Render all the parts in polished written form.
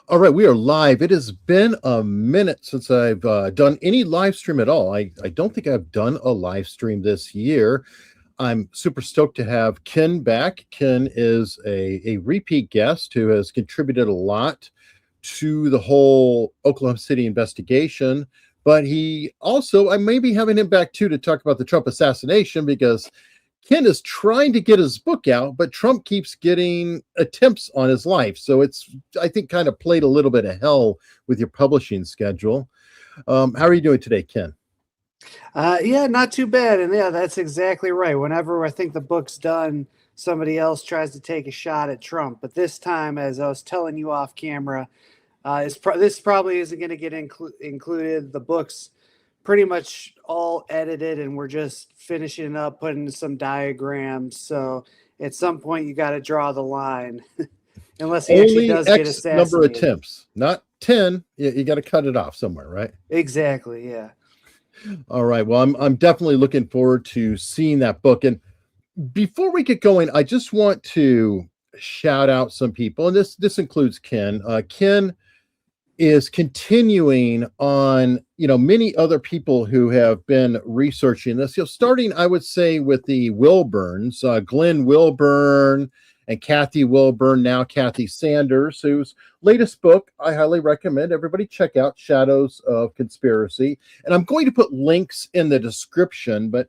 All right, we are live. It has been a minute since I've done any live stream at all. I don't think I've done a live stream this year. I'm super stoked to have Ken back. Ken is a repeat guest who has contributed a lot to the whole Oklahoma City investigation. But he also, I may be having him back too to talk about the Trump assassination because Ken is trying to get his book out, but Trump keeps getting attempts on his life. So it's, I think, kind of played a little bit of hell with your publishing schedule. How are you doing today, Ken? Yeah, not too bad. And yeah, that's exactly right. Whenever I think the book's done, somebody else tries to take a shot at Trump. But this time, as I was telling you off camera, this probably isn't going to get included. The book's pretty much all edited, and we're just finishing up, putting some diagrams. So at some point, you got to draw the line, unless he actually Only does get X number of assassinated. attempts, not 10. You got to cut it off somewhere, right? Exactly. Yeah. All right. Well, I'm definitely looking forward to seeing that book. And before we get going, I just want to shout out some people, and this includes Ken. Ken is continuing on, many other people who have been researching this. Starting, I would say, with the Wilburns, Glenn Wilburn and Kathy Wilburn, now Kathy Sanders, whose latest book I highly recommend everybody check out, Shadows of Conspiracy. And I'm going to put links in the description, but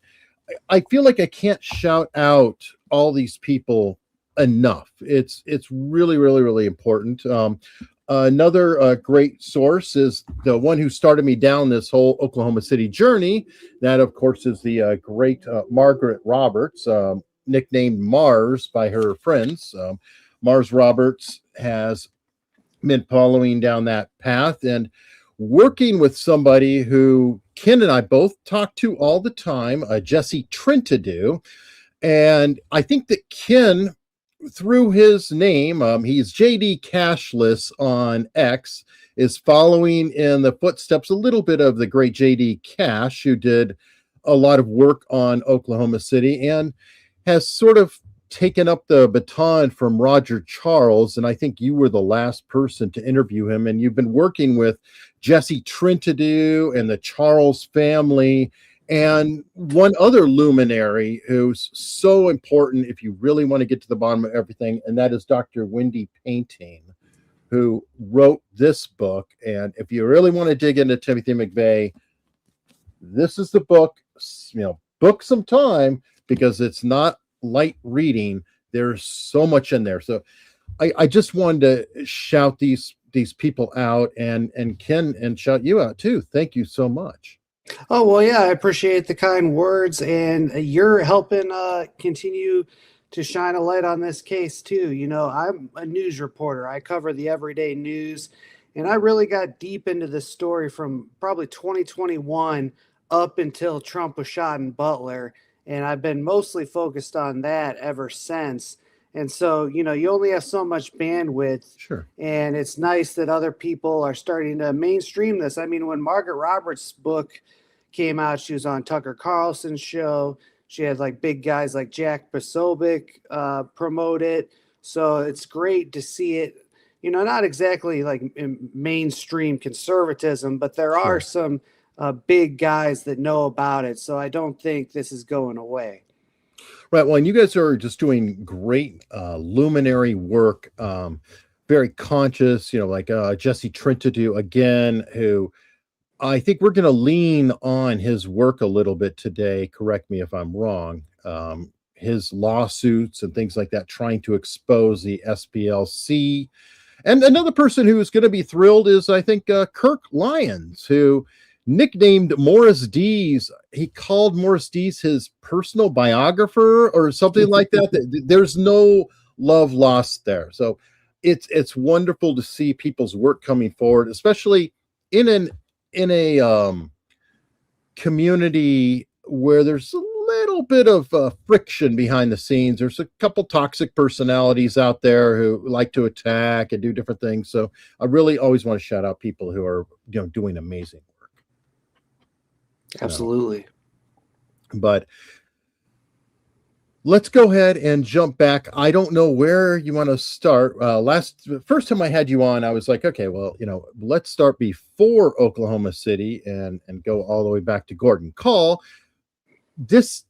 I feel like I can't shout out all these people enough. It's really, really, really important. Another great source is the one who started me down this whole Oklahoma City journey. That, of course, is the great Margaret Roberts, nicknamed Mars by her friends. Mars Roberts has been following down that path and working with somebody who Ken and I both talk to all the time, Jesse Trentadue. And I think that Ken, through his name, he's JD Cashless on X, is following in the footsteps a little bit of the great JD Cash, who did a lot of work on Oklahoma City and has sort of taken up the baton from Roger Charles. And I think you were the last person to interview him. And you've been working with Jesse Trentadue and the Charles family and one other luminary who's so important if you really want to get to the bottom of everything, and that is Dr. Wendy Painting, who wrote this book. And if you really want to dig into Timothy McVeigh, this is the book. Book some time, because it's not light reading. There's so much in there. So I just wanted to shout these people out, and Ken, and shout you out too. Thank you so much. Oh, well, yeah, I appreciate the kind words, and you're helping continue to shine a light on this case too. I'm a news reporter. I cover the everyday news, and I really got deep into this story from probably 2021 up until Trump was shot in Butler, and I've been mostly focused on that ever since. And so, you only have so much bandwidth. Sure. And it's nice that other people are starting to mainstream this. I mean, when Margaret Roberts' book came out, she was on Tucker Carlson's show. She had like big guys like Jack Posobiec promote it. So it's great to see it, not exactly like mainstream conservatism, but there are some big guys that know about it. So I don't think this is going away. Right. Well, and you guys are just doing great luminary work, very conscious, like Jesse Trentadue, again, who I think we're going to lean on his work a little bit today. Correct me if I'm wrong. His lawsuits and things like that, trying to expose the SPLC. And another person who is going to be thrilled is, I think, Kirk Lyons, who nicknamed Morris Dees. He called Morris Dees his personal biographer or something like that. There's no love lost there. So it's wonderful to see people's work coming forward, especially in a community where there's a little bit of friction behind the scenes. There's a couple toxic personalities out there who like to attack and do different things. So I really always want to shout out people who are doing amazing work. Absolutely. But Let's go ahead and jump back. I don't know where you want to start. First time I had you on, I was like, okay, well, let's start before Oklahoma City and go all the way back to Gordon Call. This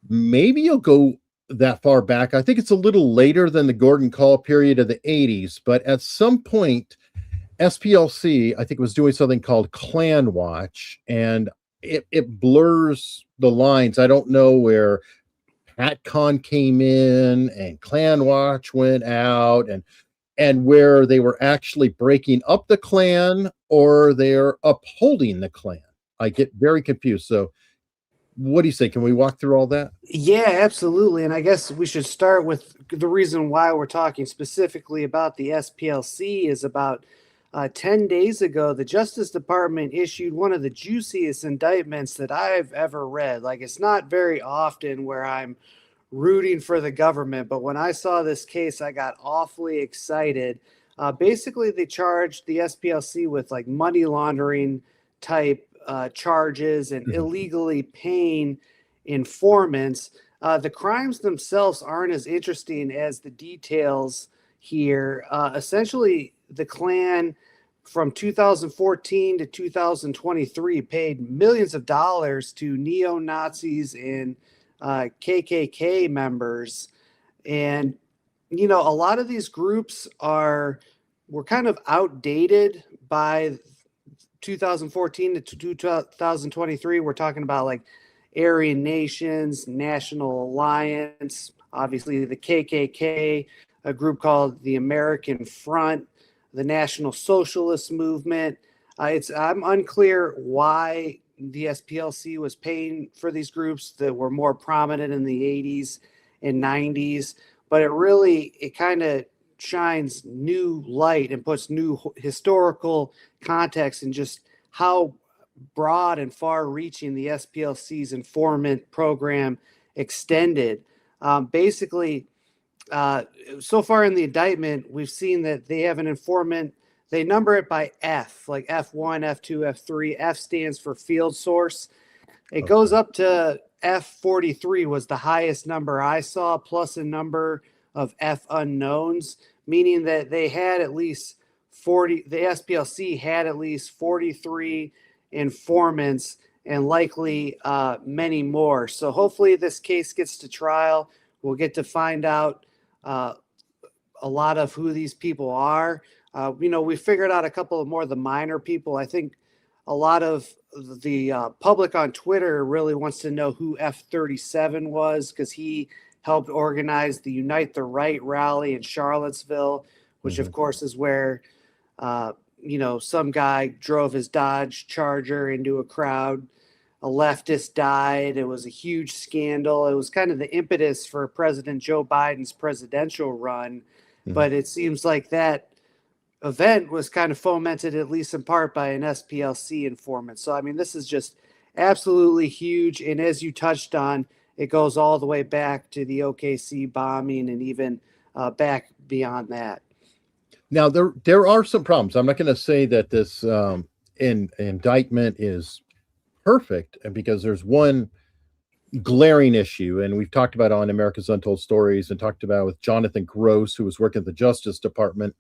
maybe you'll go that far back. I think it's a little later than the Gordon Call period of the 80s, but at some point, SPLC, I think, was doing something called Clan Watch, and it blurs the lines. I don't know where Patcon came in and Clan Watch went out, and where they were actually breaking up the clan or they're upholding the clan. I get very confused. So what do you say? Can we walk through all that? Yeah, absolutely. And I guess we should start with the reason why we're talking specifically about the SPLC is about 10 days ago, the Justice Department issued one of the juiciest indictments that I've ever read. Like, it's not very often where I'm rooting for the government, but when I saw this case, I got awfully excited. Basically, they charged the SPLC with like money laundering type charges and illegally paying informants. The crimes themselves aren't as interesting as the details here. Essentially, the Klan from 2014 to 2023 paid millions of dollars to neo-Nazis and KKK members. And, a lot of these groups were kind of outdated by 2014 to 2023. We're talking about like Aryan Nations, National Alliance, obviously the KKK, a group called the American Front, the National Socialist Movement. I'm unclear why the SPLC was paying for these groups that were more prominent in the 80s and 90s, but it kind of shines new light and puts new historical context in just how broad and far-reaching the SPLC's informant program extended. Basically, so far in the indictment, we've seen that they have an informant. They number it by F, like F1, F2, F3. F stands for field source. It goes up to F43 was the highest number I saw, plus a number of F unknowns, meaning that they had at least 40, the SPLC had at least 43 informants and likely many more. So hopefully this case gets to trial. We'll get to find out a lot of who these people are. We figured out a couple of more of the minor people. I think a lot of the public on Twitter really wants to know who F37 was because he helped organize the Unite the Right rally in Charlottesville, which of course is where, some guy drove his Dodge Charger into a crowd. A leftist died. It was a huge scandal. It was kind of the impetus for President Joe Biden's presidential run. But it seems like that event was kind of fomented, at least in part, by an SPLC informant. So, I mean, this is just absolutely huge. And as you touched on, it goes all the way back to the OKC bombing and even back beyond that. Now, there are some problems. I'm not going to say that this indictment is perfect, and because there's one glaring issue, and we've talked about on America's Untold Stories and talked about with Jonathan Gross, who was working at the Justice Department.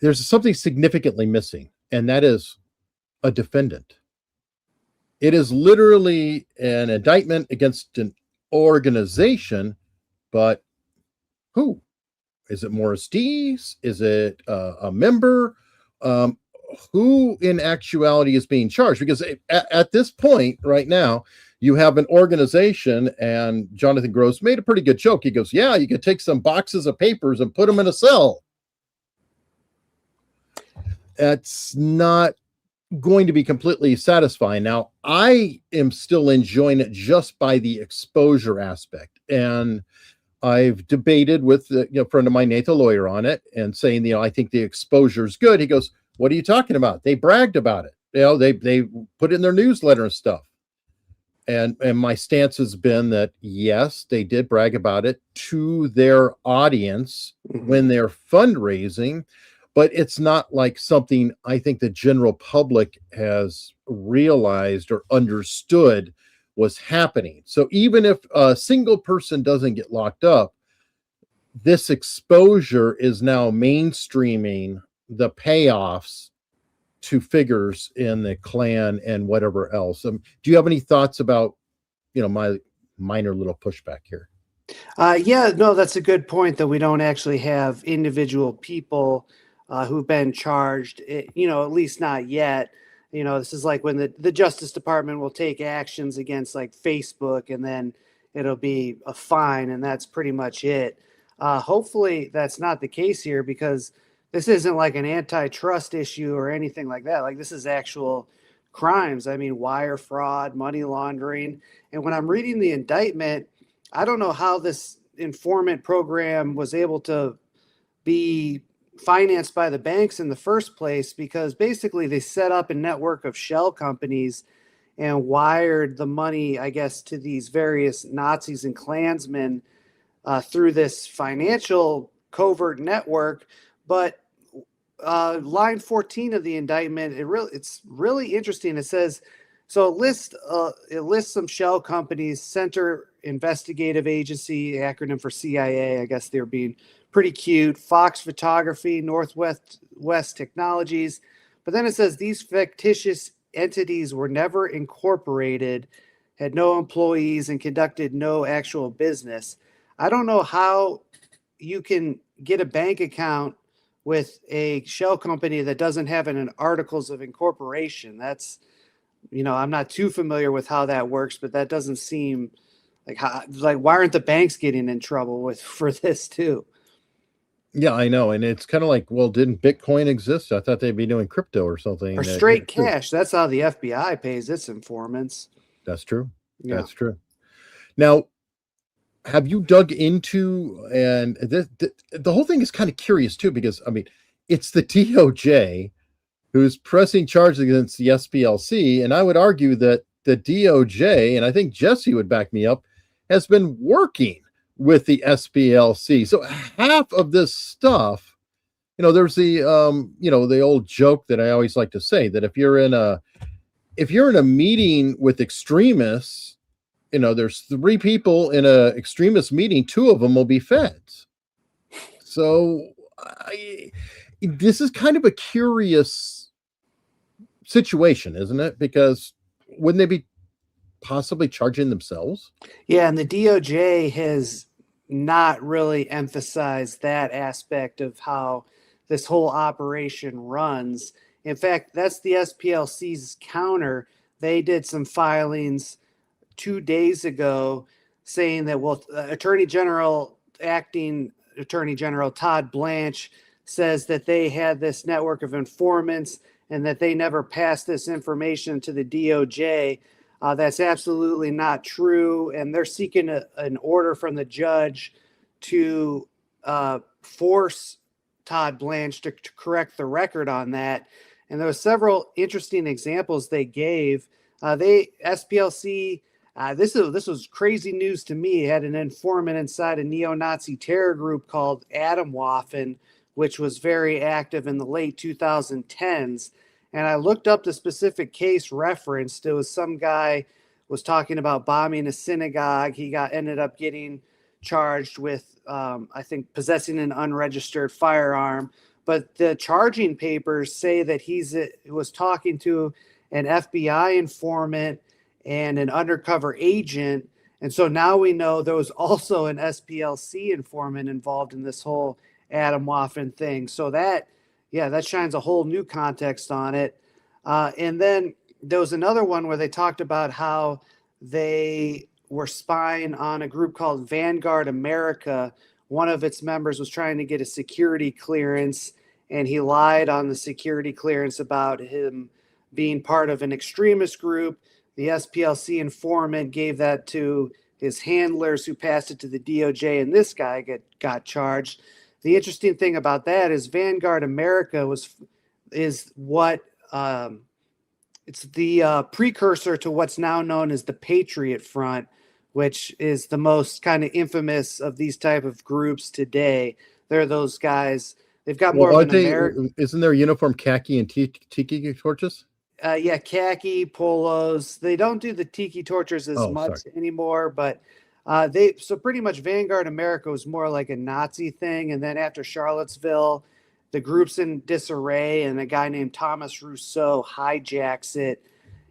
There's something significantly missing, and that is a defendant. It is literally an indictment against an organization, but who? Is it Morris Dees? Is it a member? Who in actuality is being charged? Because at this point right now, you have an organization, and Jonathan Gross made a pretty good joke. He goes, yeah, you could take some boxes of papers and put them in a cell. That's not going to be completely satisfying. Now, I am still enjoying it just by the exposure aspect. And I've debated with a friend of mine, Nathan, a lawyer, on it, and saying, I think the exposure is good. He goes, what are you talking about? They bragged about it. They put it in their newsletter and stuff. And my stance has been that, yes, they did brag about it to their audience when they're fundraising, but it's not like something I think the general public has realized or understood was happening. So even if a single person doesn't get locked up, this exposure is now mainstreaming the payoffs to figures in the Klan and whatever else. Do you have any thoughts about, my minor little pushback here? Yeah, no, that's a good point that we don't actually have individual people who've been charged, at least not yet. This is like when the Justice Department will take actions against like Facebook, and then it'll be a fine, and that's pretty much it. Hopefully that's not the case here, because this isn't like an antitrust issue or anything like that. Like, this is actual crimes. I mean, wire fraud, money laundering. And when I'm reading the indictment, I don't know how this informant program was able to be financed by the banks in the first place, because basically they set up a network of shell companies and wired the money, I guess, to these various Nazis and Klansmen through this financial covert network. But line 14 of the indictment, it's really interesting. It says, so it lists some shell companies: Center Investigative Agency, acronym for CIA. I guess they're being pretty cute. Fox Photography, Northwest Technologies. But then it says these fictitious entities were never incorporated, had no employees, and conducted no actual business. I don't know how you can get a bank account with a shell company that doesn't have an articles of incorporation. That's, I'm not too familiar with how that works, but that doesn't seem like why aren't the banks getting in trouble for this too? Yeah, I know. And it's kind of like, well, didn't Bitcoin exist? I thought they'd be doing crypto or something. Or straight cash. That's how the FBI pays its informants. That's true. Yeah. That's true. Now, have you dug into, and the whole thing is kind of curious too, because I mean, it's the DOJ who's pressing charges against the SPLC, and I would argue that the DOJ, and I think Jesse would back me up, has been working with the SPLC. So half of this stuff, there's the the old joke that I always like to say, that if you're in a meeting with extremists, there's 3 people in a extremist meeting, 2 of them will be feds. So this is kind of a curious situation, isn't it? Because wouldn't they be possibly charging themselves? Yeah, and the DOJ has not really emphasized that aspect of how this whole operation runs. In fact, that's the SPLC's counter. They did some filings 2 days ago saying that, well, acting Attorney General Todd Blanche says that they had this network of informants and that they never passed this information to the DOJ. That's absolutely not true. And they're seeking an order from the judge to force Todd Blanche to correct the record on that. And there were several interesting examples they gave. SPLC, this was crazy news to me, had an informant inside a neo-Nazi terror group called Atomwaffen, which was very active in the late 2010s. And I looked up the specific case referenced. It was some guy was talking about bombing a synagogue. He ended up getting charged with, I think, possessing an unregistered firearm. But the charging papers say that he was talking to an FBI informant and an undercover agent. And so now we know there was also an SPLC informant involved in this whole Atomwaffen thing. So that shines a whole new context on it. And then there was another one where they talked about how they were spying on a group called Vanguard America. One of its members was trying to get a security clearance, and he lied on the security clearance about him being part of an extremist group. The SPLC informant gave that to his handlers, who passed it to the DOJ, and this guy got charged. The interesting thing about that is Vanguard America is what it's the precursor to what's now known as the Patriot Front, which is the most kind of infamous of these type of groups today. They're those guys. They've got more of an American. Isn't their uniform khaki and tiki torches? Yeah, khaki polos. They don't do the tiki tortures as Oh, much sorry. anymore, but so pretty much Vanguard America was more like a Nazi thing, and then after Charlottesville, the group's in disarray, and a guy named Thomas Rousseau hijacks it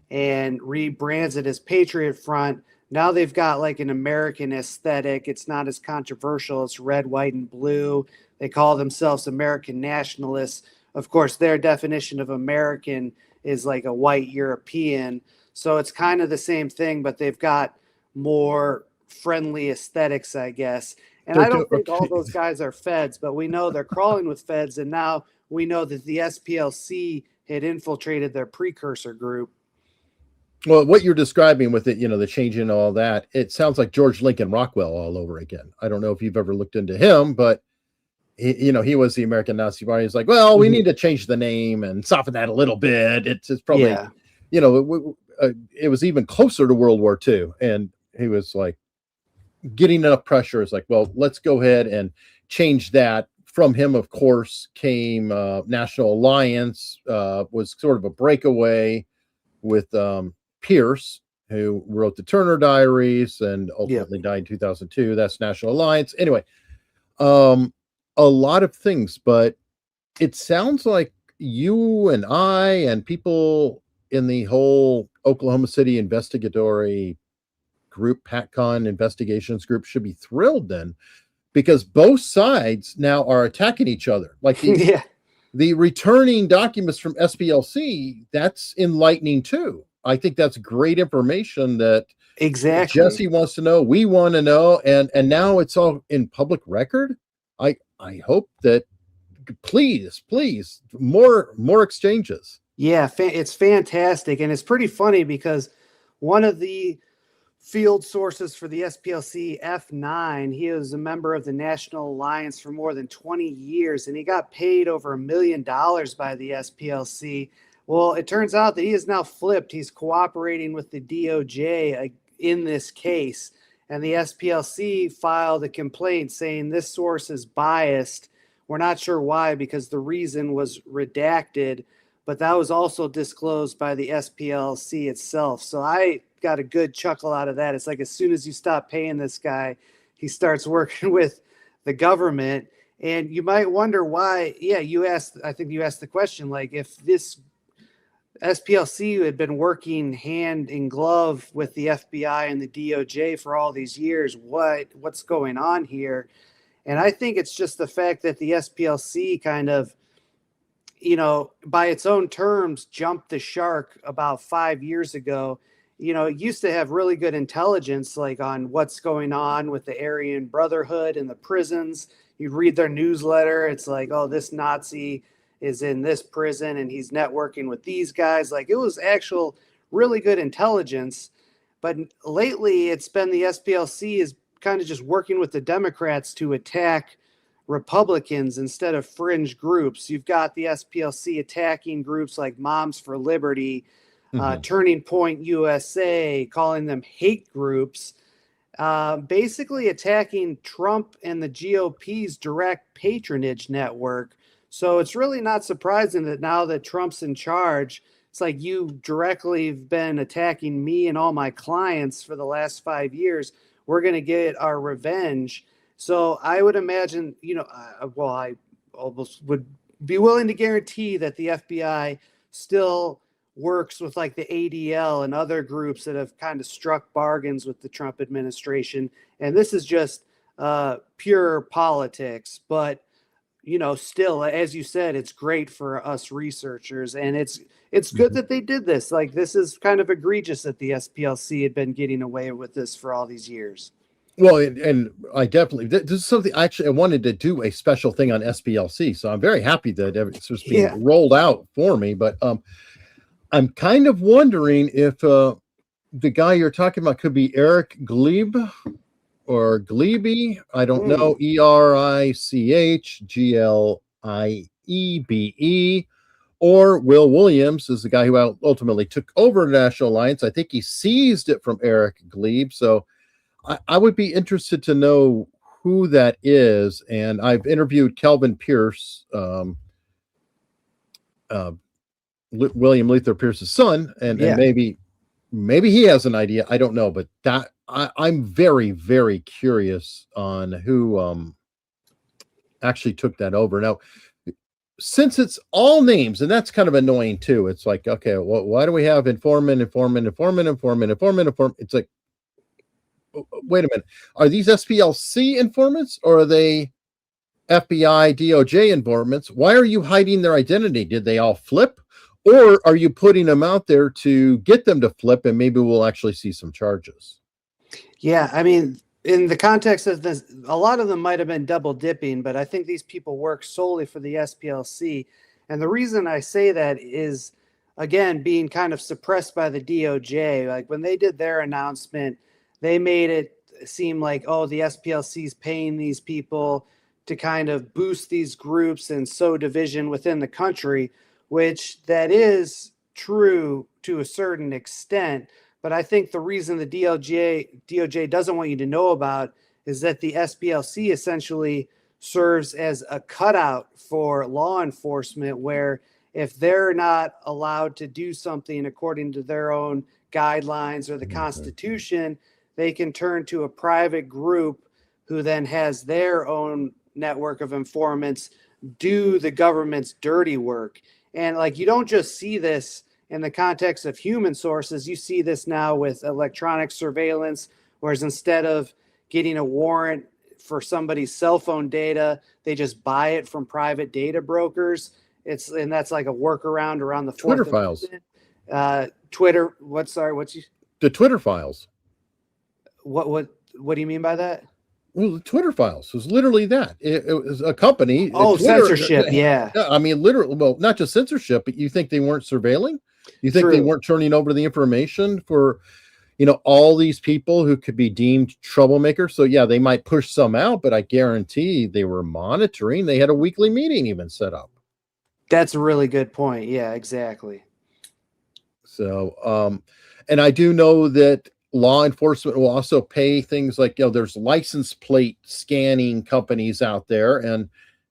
and rebrands it as Patriot Front. Now they've got like an American aesthetic. It's not as controversial. It's red, white, and blue. They call themselves American nationalists. Of course, their definition of American is like a white European. So it's kind of the same thing, but they've got more friendly aesthetics, I guess. And I don't think all Okay. those guys are feds, but we know they're crawling with feds. And now we know that the SPLC had infiltrated their precursor group. Well, what you're describing with it, the change in all that, it sounds like George Lincoln Rockwell all over again. I don't know if you've ever looked into him, but he was the American Nazi Party. He's like, well, we need to change the name and soften that a little bit. It's probably, Yeah. it was even closer to World War II, and he was like getting enough pressure. It's like, well, let's go ahead and change that. From him, of course, came National Alliance, was sort of a breakaway with Pierce, who wrote the Turner Diaries and ultimately died in 2002. That's National Alliance. Anyway, a lot of things, but it sounds like you and I and people in the whole Oklahoma City investigatory group, Patcon investigations group, should be thrilled then, because both sides now are attacking each other. Like the returning documents from SPLC, that's enlightening too. I think that's great information that Jesse wants to know. We want to know, and now it's all in public record. I hope that please more exchanges. Yeah, it's fantastic, and it's pretty funny because one of the field sources for the SPLC, F9, he was a member of the National Alliance for more than 20 years, and he got paid over $1 million by the SPLC. Well, it turns out that he is now flipped. He's cooperating with the DOJ in this case, and the SPLC filed a complaint saying this source is biased. We're not sure why, because the reason was redacted, but that was also disclosed by the SPLC itself. So I got a good chuckle out of that. It's like as soon as you stop paying this guy, he starts working with the government. And you might wonder why. Yeah, I think you asked the question, like if this SPLC had been working hand in glove with the FBI and the DOJ for all these years, what's going on here? And I think it's just the fact that the SPLC kind of, by its own terms, jumped the shark about 5 years ago. It used to have really good intelligence, like on what's going on with the Aryan Brotherhood and the prisons. You'd read their newsletter. It's like, oh, this Nazi is in this prison and he's networking with these guys. Like it was actual really good intelligence. But lately it's been the SPLC is kind of just working with the Democrats to attack Republicans instead of fringe groups. You've got the SPLC attacking groups like Moms for Liberty, Turning Point USA, calling them hate groups, basically attacking Trump and the GOP's direct patronage network. So it's really not surprising that now that Trump's in charge, it's like you directly have been attacking me and all my clients for the last 5 years. We're going to get our revenge. So I would imagine, I almost would be willing to guarantee that the FBI still works with like the ADL and other groups that have kind of struck bargains with the Trump administration. And this is just pure politics. But, still, as you said, it's great for us researchers. And it's good that they did this. Like, this is kind of egregious that the SPLC had been getting away with this for all these years. Well, and I definitely, this is something I wanted to do a special thing on SPLC. So I'm very happy that it's just being rolled out for me. But I'm kind of wondering if the guy you're talking about could be Eric Glebe or Glebe. I don't know. ERICHGLIEBE. Or Will Williams is the guy who ultimately took over National Alliance. I think he seized it from Eric Glebe. So I would be interested to know who that is. And I've interviewed Kelvin Pierce, William Lethal Pierce's son, and maybe he has an idea. I don't know, but that I'm very, very curious on who actually took that over. Now, since it's all names, and that's kind of annoying too. It's like, okay, well, why do we have informant? It's like, wait a minute. Are these SPLC informants, or are they FBI, DOJ informants? Why are you hiding their identity? Did they all flip? Or are you putting them out there to get them to flip, and maybe we'll actually see some charges? Yeah, I mean, in the context of this, a lot of them might have been double dipping, but I think these people work solely for the SPLC. And the reason I say that is, again, being kind of suppressed by the DOJ. Like when they did their announcement, they made it seem like, oh, the SPLC is paying these people to kind of boost these groups and sow division within the country, which that is true to a certain extent. But I think the reason the DOJ doesn't want you to know about is that the SPLC essentially serves as a cutout for law enforcement, where if they're not allowed to do something according to their own guidelines or the Constitution, they can turn to a private group who then has their own network of informants do the government's dirty work. And like, you don't just see this in the context of human sources, you see this now with electronic surveillance, whereas instead of getting a warrant for somebody's cell phone data, they just buy it from private data brokers. And that's like a workaround around the Twitter files. Twitter. The Twitter files. What do you mean by that? Well, the Twitter files was literally that. It was a company. Oh, Twitter, censorship. Yeah. I mean, literally. Well, not just censorship, but you think they weren't surveilling? You think they weren't turning over the information for, all these people who could be deemed troublemakers? So yeah, they might push some out, but I guarantee they were monitoring. They had a weekly meeting even set up. That's a really good point. Yeah, exactly. So, and I do know that law enforcement will also pay things like, there's license plate scanning companies out there, and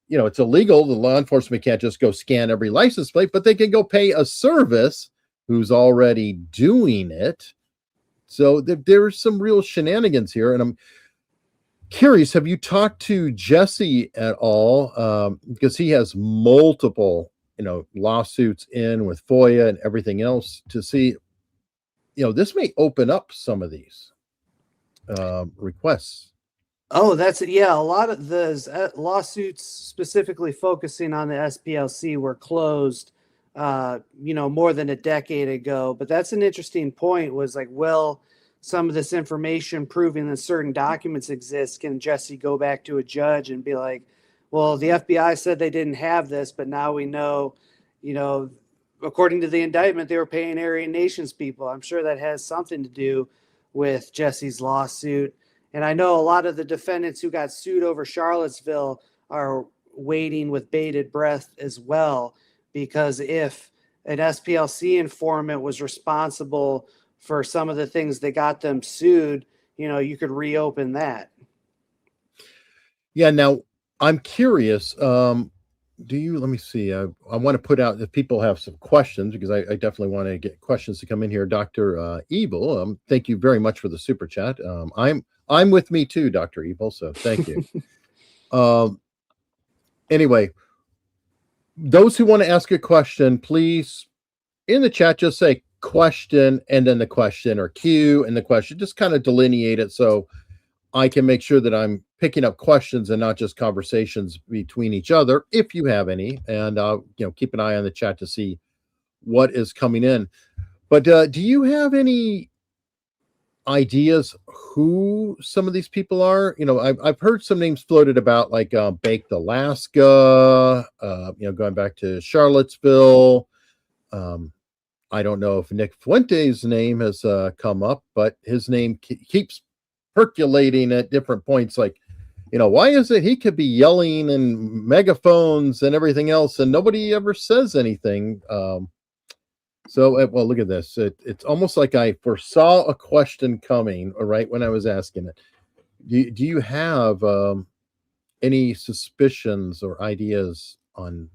it's illegal. The law enforcement can't just go scan every license plate, but they can go pay a service who's already doing it. So there's some real shenanigans here. And I'm curious, have you talked to Jesse at all? Because he has multiple, lawsuits in with FOIA and everything else, to see, this may open up some of these requests. Oh, a lot of the lawsuits specifically focusing on the SPLC were closed, more than a decade ago. But that's an interesting point, was like, well, some of this information proving that certain documents exist, can Jesse go back to a judge and be like, well, the FBI said they didn't have this, but now we know, according to the indictment, they were paying Aryan Nations people. I'm sure that has something to do with Jesse's lawsuit. And I know a lot of the defendants who got sued over Charlottesville are waiting with bated breath as well, because if an SPLC informant was responsible for some of the things that got them sued, you could reopen that. Yeah. Now I'm curious. Let me see. I want to put out, if people have some questions, because I definitely want to get questions to come in here. Dr. Evil, thank you very much for the super chat. I'm with me too, Dr. Evil. So thank you. Anyway, those who want to ask a question, please in the chat, just say question and then the question, or Q and the question, just kind of delineate it so I can make sure that I'm picking up questions and not just conversations between each other, if you have any, and keep an eye on the chat to see what is coming in. But do you have any ideas who some of these people are? I've heard some names floated about, like Baked Alaska, going back to Charlottesville. I don't know if Nick Fuente's name has come up, but his name keeps percolating at different points. Like, why is it he could be yelling and megaphones and everything else, and nobody ever says anything? So, well, look at this. It's almost like I foresaw a question coming right when I was asking it. Do you have any suspicions or ideas on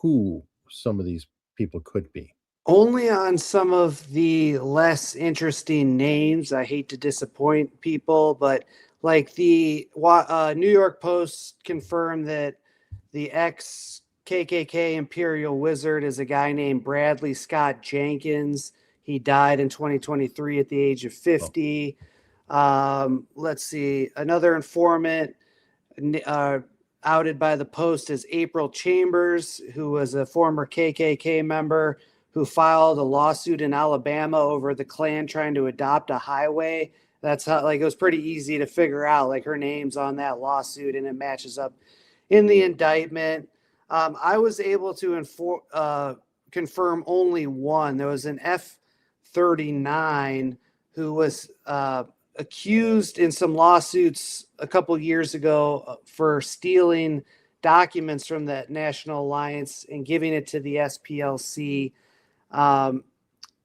who some of these people could be? Only on some of the less interesting names. I hate to disappoint people, but like the New York Post confirmed that the ex KKK Imperial Wizard is a guy named Bradley Scott Jenkins. He died in 2023 at the age of 50. Let's see. Another informant outed by the Post is April Chambers, who was a former KKK member who filed a lawsuit in Alabama over the Klan trying to adopt a highway. That's how, like, it was pretty easy to figure out, like, her name's on that lawsuit and it matches up in the indictment. I was able to confirm only one. There was an F-39 who was accused in some lawsuits a couple years ago for stealing documents from the National Alliance and giving it to the SPLC. And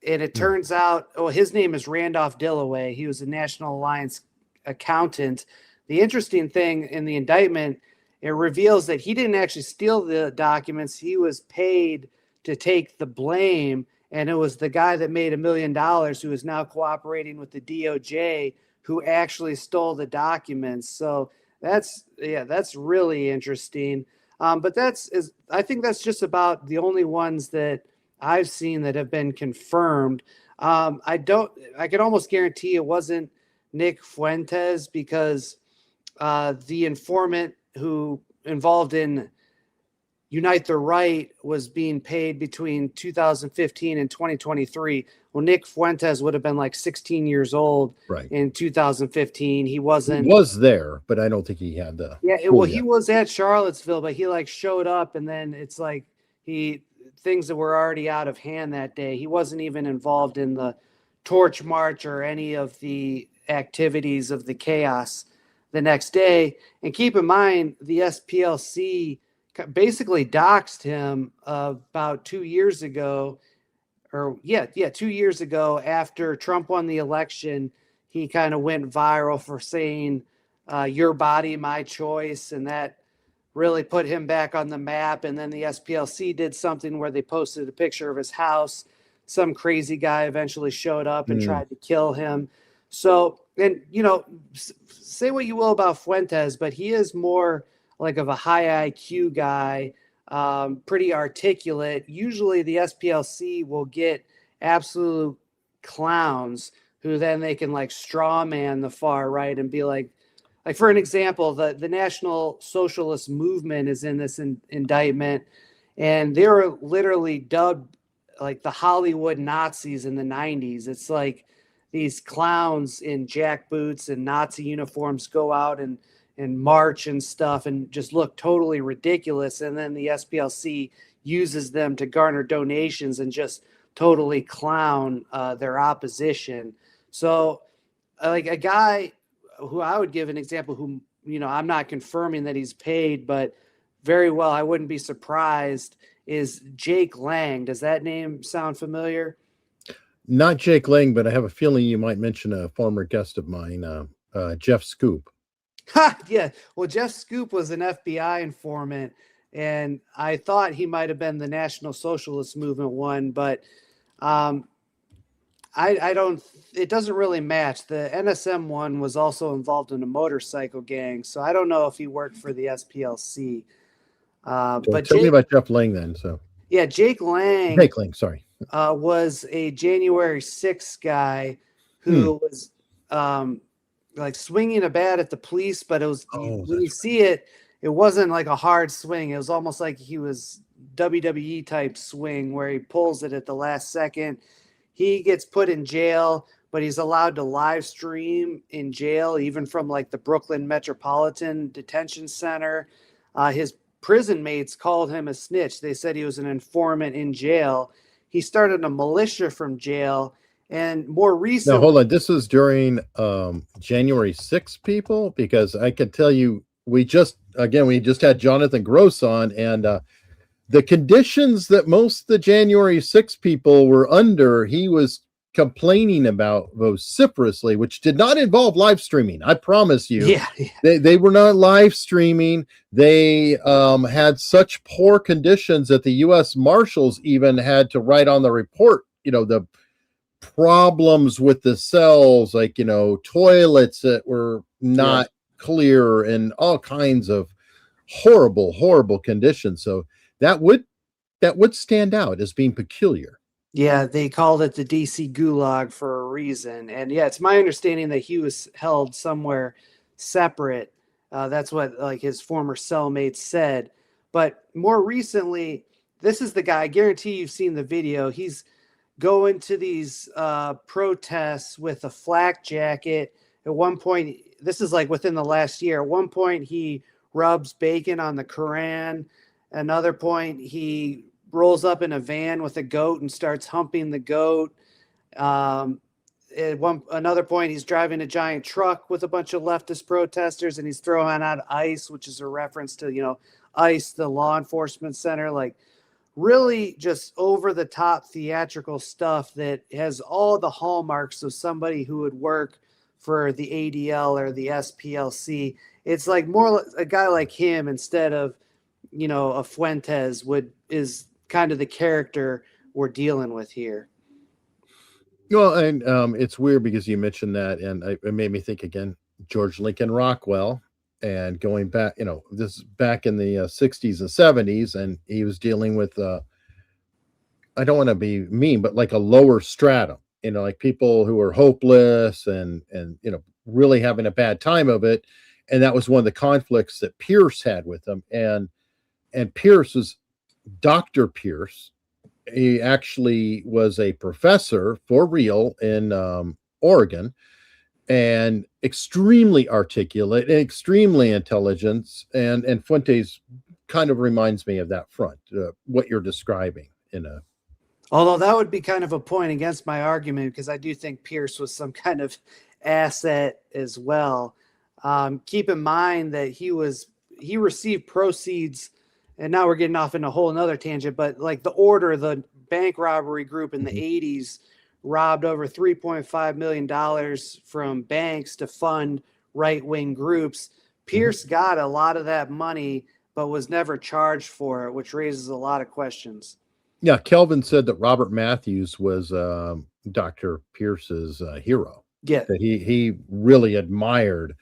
it turns out, his name is Randolph Dillaway. He was a National Alliance accountant. The interesting thing in the indictment, it reveals that he didn't actually steal the documents. He was paid to take the blame. And it was the guy that made $1 million who is now cooperating with the DOJ who actually stole the documents. So that's really interesting. But I think that's just about the only ones that I've seen that have been confirmed. I could almost guarantee it wasn't Nick Fuentes, because the informant who involved in Unite the Right was being paid between 2015 and 2023. Well, Nick Fuentes would have been like 16 years old in 2015. He wasn't. He was there, but I don't think he had the. Yeah, he was at Charlottesville, but he like showed up, and then it's like things that were already out of hand that day. He wasn't even involved in the Torch March or any of the activities of the chaos the next day. And keep in mind, the SPLC basically doxed him about 2 years ago, 2 years ago after Trump won the election. He kind of went viral for saying, your body, my choice. And that really put him back on the map. And then the SPLC did something where they posted a picture of his house. Some crazy guy eventually showed up and tried to kill him. So, and say what you will about Fuentes, but he is more like of a high IQ guy, pretty articulate. Usually the SPLC will get absolute clowns who then they can like straw man the far right and be like for an example, the National Socialist Movement is in this indictment, and they were literally dubbed like the Hollywood Nazis in the 90s. It's like these clowns in jackboots and Nazi uniforms go out and march and stuff and just look totally ridiculous. And then the SPLC uses them to garner donations and just totally clown their opposition. So like a guy who I would give an example who, I'm not confirming that he's paid, but very well, I wouldn't be surprised, is Jake Lang. Does that name sound familiar? Not Jake Lang, but I have a feeling you might mention a former guest of mine, Jeff Scoop. Yeah. Well, Jeff Scoop was an FBI informant, and I thought he might have been the National Socialist Movement one, but I don't, it doesn't really match. The NSM one was also involved in a motorcycle gang, so I don't know if he worked for the SPLC. But tell me about Jeff Lang then. So yeah, Jake Lang, sorry, was a January 6th guy who was like swinging a bat at the police, but it was when you see it, it wasn't like a hard swing. It was almost like he was WWE type swing where he pulls it at the last second. He gets put in jail, but he's allowed to live stream in jail, even from like the Brooklyn Metropolitan Detention Center. His prison mates called him a snitch. They said he was an informant in jail. He started a militia from jail. And more recently, now hold on. This was during January 6th, people, because I can tell you, we just had Jonathan Gross on, and the conditions that most of the January 6th people were under, he was complaining about vociferously, which did not involve live streaming. I promise you. Yeah. They were not live streaming. They had such poor conditions that the U.S. Marshals even had to write on the report, the problems with the cells, like, toilets that were not clear and all kinds of horrible conditions. So that would stand out as being peculiar. Yeah, they called it the DC Gulag for a reason. And yeah, it's my understanding that he was held somewhere separate. That's what like his former cellmates said. But more recently, this is the guy, I guarantee you've seen the video. He's going to these protests with a flak jacket. At one point, this is like within the last year. At one point, he rubs bacon on the Quran. Another point, he rolls up in a van with a goat and starts humping the goat. Another point, he's driving a giant truck with a bunch of leftist protesters, and he's throwing out ICE, which is a reference to, ICE, the law enforcement center, like really just over the top theatrical stuff that has all the hallmarks of somebody who would work for the ADL or the SPLC. It's like more a guy like him instead of, a Fuentes is kind of the character we're dealing with here. Well, and it's weird because you mentioned that, and it made me think again, George Lincoln Rockwell, and going back, this is back in the 60s and 70s, and he was dealing with, I don't want to be mean, but like a lower stratum, like people who are hopeless and really having a bad time of it. And that was one of the conflicts that Pierce had with them. And Pierce was Dr. Pierce. He actually was a professor for real in Oregon, and extremely articulate and extremely intelligent. And Fuentes kind of reminds me of that front, what you're describing Although that would be kind of a point against my argument, because I do think Pierce was some kind of asset as well. Keep in mind that he received proceeds. And now we're getting off in a whole another tangent, but like the bank robbery group in the 80s robbed over $3.5 million from banks to fund right-wing groups. Pierce got a lot of that money, but was never charged for it, which raises a lot of questions. Yeah, Kelvin said that Robert Matthews was Dr. Pierce's hero. Yeah. That he really admired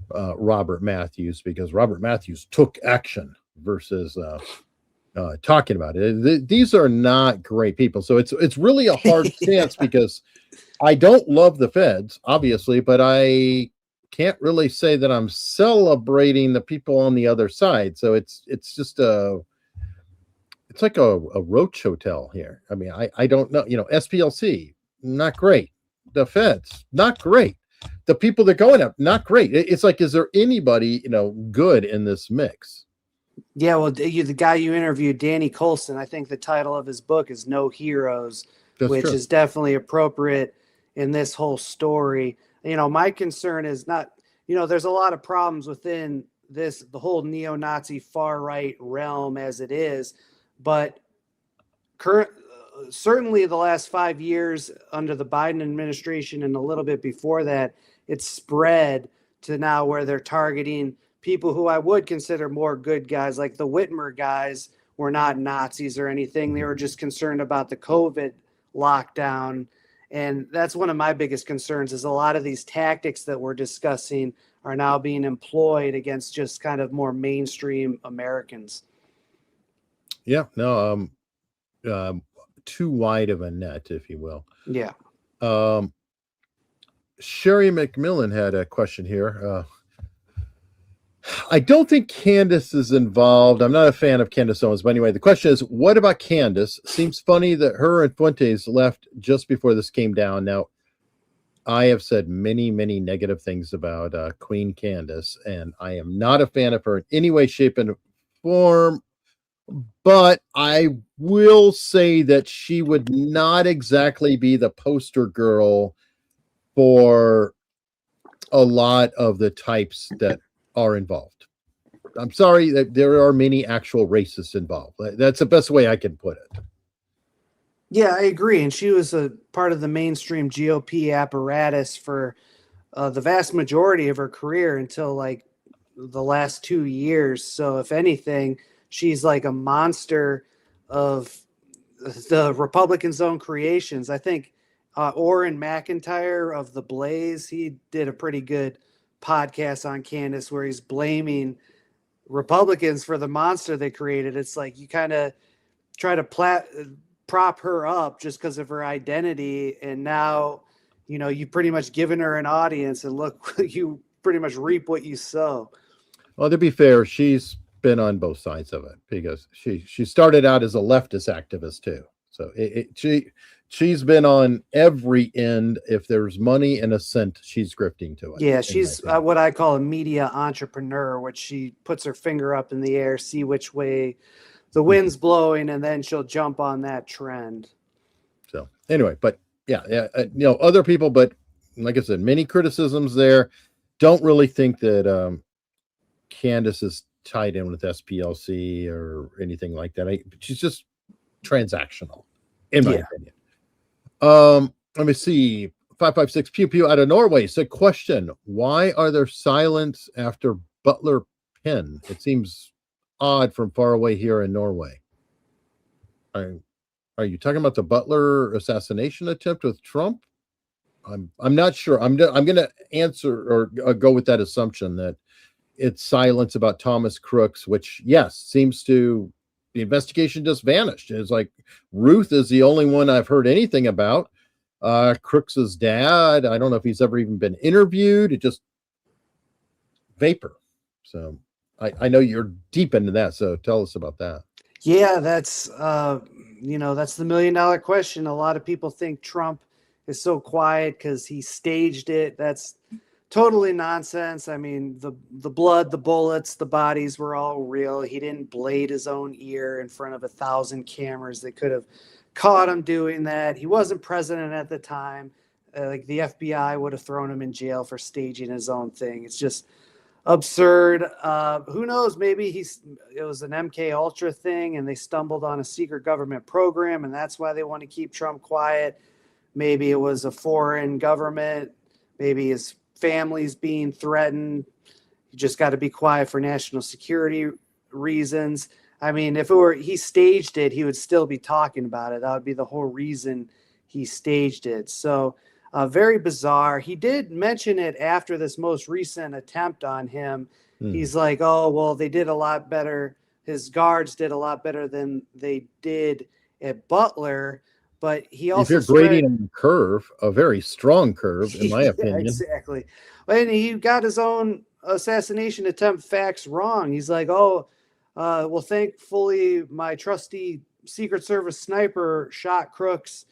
Robert Matthews because Robert Matthews took action versus talking about it. These are not great people. So it's really a hard stance because I don't love the feds, obviously, but I can't really say that I'm celebrating the people on the other side. So it's just it's like a roach hotel here. I mean, I don't know, SPLC, not great. The feds, not great. The people that are going up, not great. It's like, is there anybody, good in this mix? Yeah, well, the guy you interviewed, Danny Colson, I think the title of his book is No Heroes, which is definitely appropriate in this whole story. My concern is not, there's a lot of problems within the whole neo-Nazi far-right realm as it is, but certainly the last 5 years under the Biden administration and a little bit before that, it's spread to now where they're targeting people who I would consider more good guys, like the Whitmer guys were not Nazis or anything. They were just concerned about the COVID lockdown. And that's one of my biggest concerns is a lot of these tactics that we're discussing are now being employed against just kind of more mainstream Americans. Yeah, no, too wide of a net, if you will. Yeah. Sherry McMillan had a question here. I don't think Candace is involved. I'm not a fan of Candace Owens, but anyway, the question is, what about Candace? Seems funny that her and Fuentes left just before this came down. Now, I have said many, many negative things about Queen Candace, and I am not a fan of her in any way, shape, and form. But I will say that she would not exactly be the poster girl for a lot of the types that are involved. I'm sorry that there are many actual racists involved. That's the best way I can put it. Yeah, I agree. And she was a part of the mainstream GOP apparatus for the vast majority of her career until like the last 2 years. So, if anything, she's like a monster of the Republicans' own creations. I think Orrin McIntyre of The Blaze, he did a pretty good podcast on Candace where he's blaming Republicans for the monster they created. It's like you kind of try to prop her up just because of her identity, and now you pretty much given her an audience, and look, you pretty much reap what you sow. Well, to be fair, she's been on both sides of it because she started out as a leftist activist too. So she's been on every end. If there's money and a cent, she's grifting to it. Yeah, she's what I call a media entrepreneur, which she puts her finger up in the air, see which way the wind's blowing, and then she'll jump on that trend. So anyway, but yeah, other people, but like I said, many criticisms there. Don't really think that Candace is tied in with SPLC or anything like that. She's just transactional, in my opinion. Let me see. 556 Pew Pew out of Norway said, question, why are there silence after Butler Penn? It seems odd from far away here in Norway. Are you talking about the Butler assassination attempt with Trump? I'm not sure. I'm going to answer or go with that assumption that it's silence about Thomas Crooks, which, yes, seems to, the investigation just vanished. It's like Ruth is the only one I've heard anything about. Crooks's dad, I don't know if he's ever even been interviewed. It just vapor. So I know you're deep into that. So tell us about that. Yeah, that's that's the $1 million question. A lot of people think Trump is so quiet because he staged it. That's totally nonsense. I mean, the blood, the bullets, the bodies were all real. He didn't blade his own ear in front of 1,000 cameras. They could have caught him doing that. He wasn't president at the time. Like the FBI would have thrown him in jail for staging his own thing. It's just absurd. Who knows? Maybe it was an MK Ultra thing, and they stumbled on a secret government program, and that's why they want to keep Trump quiet. Maybe it was a foreign government. Maybe his family's being threatened. You just got to be quiet for national security reasons. I mean, if it were he staged it, he would still be talking about it. That would be the whole reason he staged it. So very bizarre. He did mention it after this most recent attempt on him. He's like, oh, well, they did a lot better. His guards did a lot better than they did at Butler. But he also, if you're grading on a curve, a very strong curve, in my opinion. Exactly. And he got his own assassination attempt facts wrong. He's like, oh, well, thankfully, my trusty Secret Service sniper shot Crooks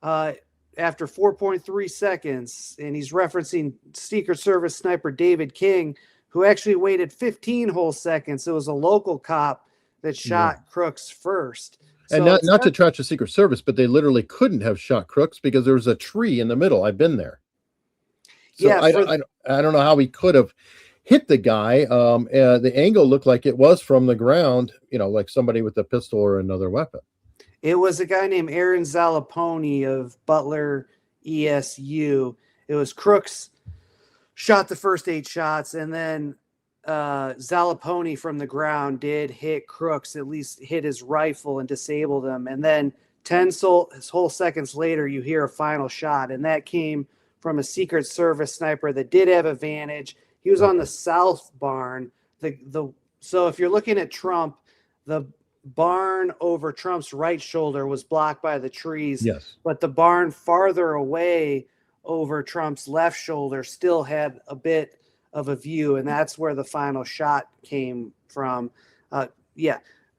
after 4.3 seconds. And he's referencing Secret Service sniper David King, who actually waited 15 whole seconds. It was a local cop that shot Crooks first. And not to trash the Secret Service, but they literally couldn't have shot Crooks because there was a tree in the middle. I've been there. So yeah, I don't know how he could have hit the guy. The angle looked like it was from the ground, like somebody with a pistol or another weapon. It was a guy named Aaron Zalaponi of Butler ESU. It was Crooks shot the first 8 shots, and then Zalaponi from the ground did hit Crooks, at least hit his rifle and disabled him. And then 10 whole seconds later, you hear a final shot, and that came from a Secret Service sniper that did have advantage. He was on the south barn. So if you're looking at Trump, the barn over Trump's right shoulder was blocked by the trees. Yes. But the barn farther away over Trump's left shoulder still had a bit of a view, and that's where the final shot came from.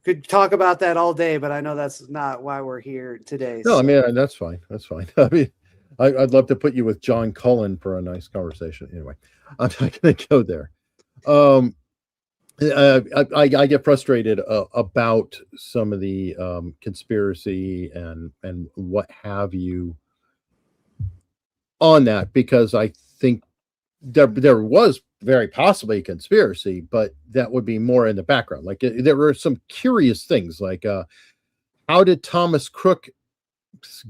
Could talk about that all day, but I know that's not why we're here today. No, so. I mean, that's fine. I mean, I'd love to put you with John Cullen for a nice conversation. Anyway, I'm not going to go there. I get frustrated about some of the conspiracy and what have you on that, because I think there was very possibly a conspiracy, but that would be more in the background. Like there were some curious things, like how did Thomas Crook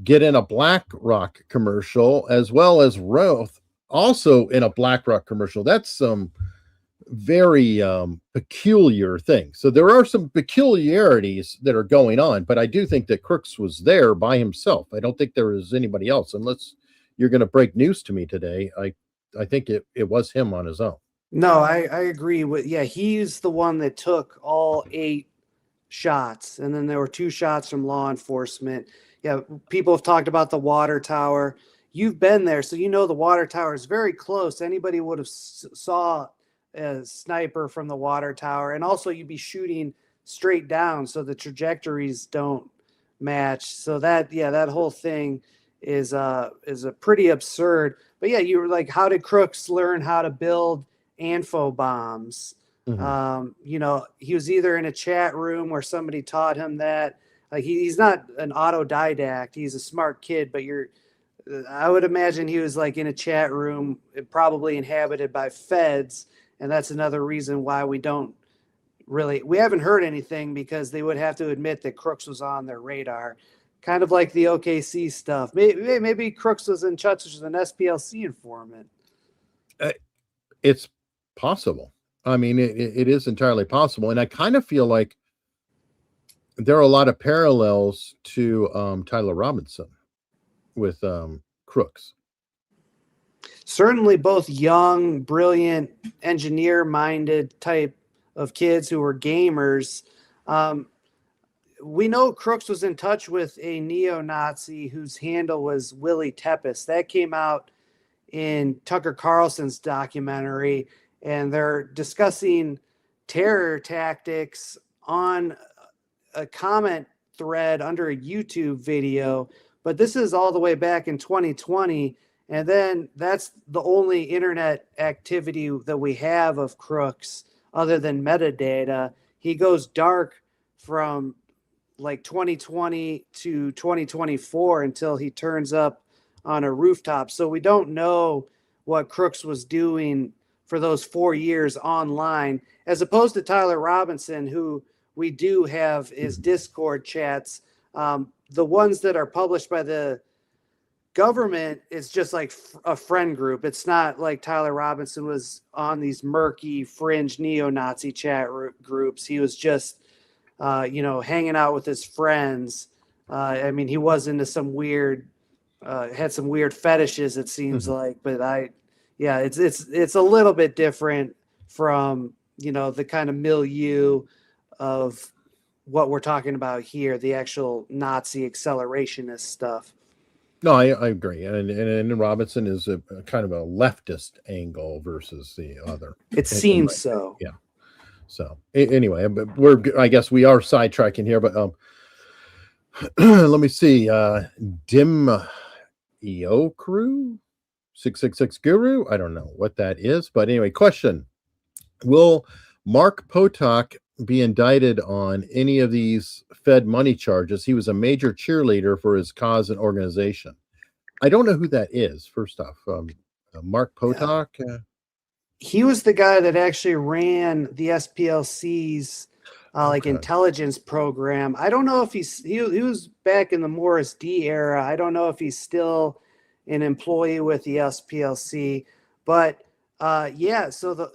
get in a BlackRock commercial, as well as Roth also in a BlackRock commercial. That's some very peculiar thing. So there are some peculiarities that are going on, but I do think that Crooks was there by himself. I don't think there is anybody else, unless you're going to break news to me today. I think it was him on his own. No, I agree with, yeah, he's the one that took all 8 shots, and then there were 2 shots from law enforcement. Yeah, people have talked about the water tower. You've been there, so you know the water tower is very close. Anybody would have saw a sniper from the water tower, and also you'd be shooting straight down, so the trajectories don't match. So that, yeah, that whole thing is a pretty absurd. But yeah, you were like, how did Crooks learn how to build info bombs? You know, he was either in a chat room where somebody taught him that. Like he's not an autodidact. He's a smart kid, but I would imagine he was like in a chat room, probably inhabited by feds. And that's another reason why we haven't heard anything, because they would have to admit that Crooks was on their radar. Kind of like the OKC stuff. Maybe Crooks was in touch with an SPLC informant. It's possible. I mean, it is entirely possible. And I kind of feel like there are a lot of parallels to Tyler Robinson with Crooks. Certainly both young, brilliant, engineer-minded type of kids who were gamers. We know Crooks was in touch with a neo-Nazi whose handle was Willie Tepes. That came out in Tucker Carlson's documentary, and they're discussing terror tactics on a comment thread under a YouTube video. But this is all the way back in 2020, and then that's the only internet activity that we have of Crooks other than metadata. He goes dark from like 2020 to 2024 until he turns up on a rooftop. So we don't know what Crooks was doing for those 4 years online, as opposed to Tyler Robinson, who we do have his Discord chats. The ones that are published by the government is just like a friend group. It's not like Tyler Robinson was on these murky fringe neo-Nazi chat groups. He was just, hanging out with his friends. I mean, he was into some weird, had some weird fetishes, it seems like, but it's a little bit different from, the kind of milieu of what we're talking about here, the actual Nazi accelerationist stuff. No, I agree. And Robinson is a kind of a leftist angle versus the other. It seems so. Yeah. So anyway, I guess we are sidetracking here, but let me see. Dim EO Crew 666 Guru. I don't know what that is, but anyway, question. Will Mark Potok be indicted on any of these Fed money charges? He was a major cheerleader for his cause and organization. I don't know who that is. First off, Mark Potok. He was the guy that actually ran the SPLC's intelligence program. I don't know if he was back in the Morris D era. I don't know if he's still an employee with the SPLC, but so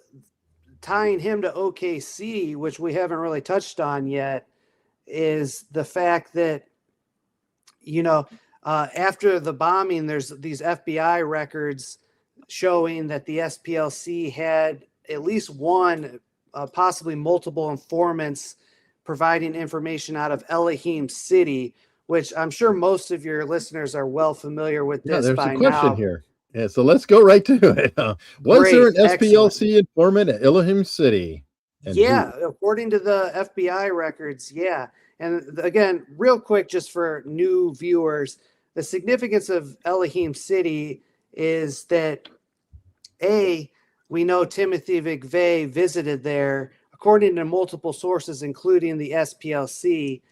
tying him to OKC, which we haven't really touched on yet, is the fact that, after the bombing, there's these FBI records showing that the SPLC had at least one, possibly multiple informants providing information out of Elohim City, which I'm sure most of your listeners are well familiar with this there's by a question now. Here. Yeah, so let's go right to it. Was there an SPLC informant at Elohim City? According to the FBI records, yeah. And again, real quick, just for new viewers, the significance of Elohim City is that, A, we know Timothy McVeigh visited there, according to multiple sources, including the SPLC.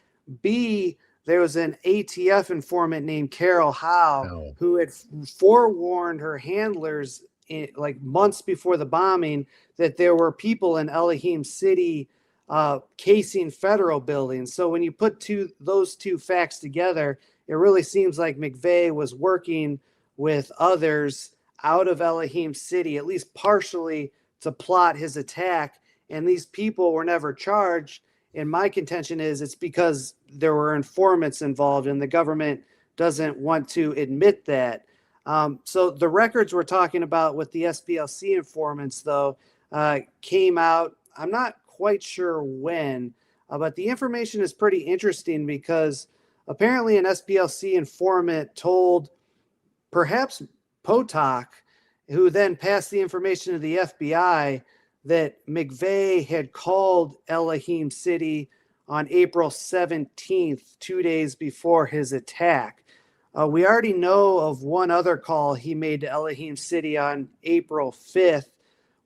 B, there was an ATF informant named Carol Howe who had forewarned her handlers months before the bombing that there were people in Elohim City casing federal buildings. So when you put those two facts together, it really seems like McVeigh was working with others out of Elohim City, at least partially, to plot his attack. And these people were never charged. And my contention is it's because there were informants involved, and the government doesn't want to admit that. So the records we're talking about with the SPLC informants, though, came out. I'm not quite sure when, but the information is pretty interesting because apparently an SPLC informant told perhaps Potok, who then passed the information to the FBI, that McVeigh had called Elohim City on April 17th, 2 days before his attack. We already know of one other call he made to Elohim City on April 5th,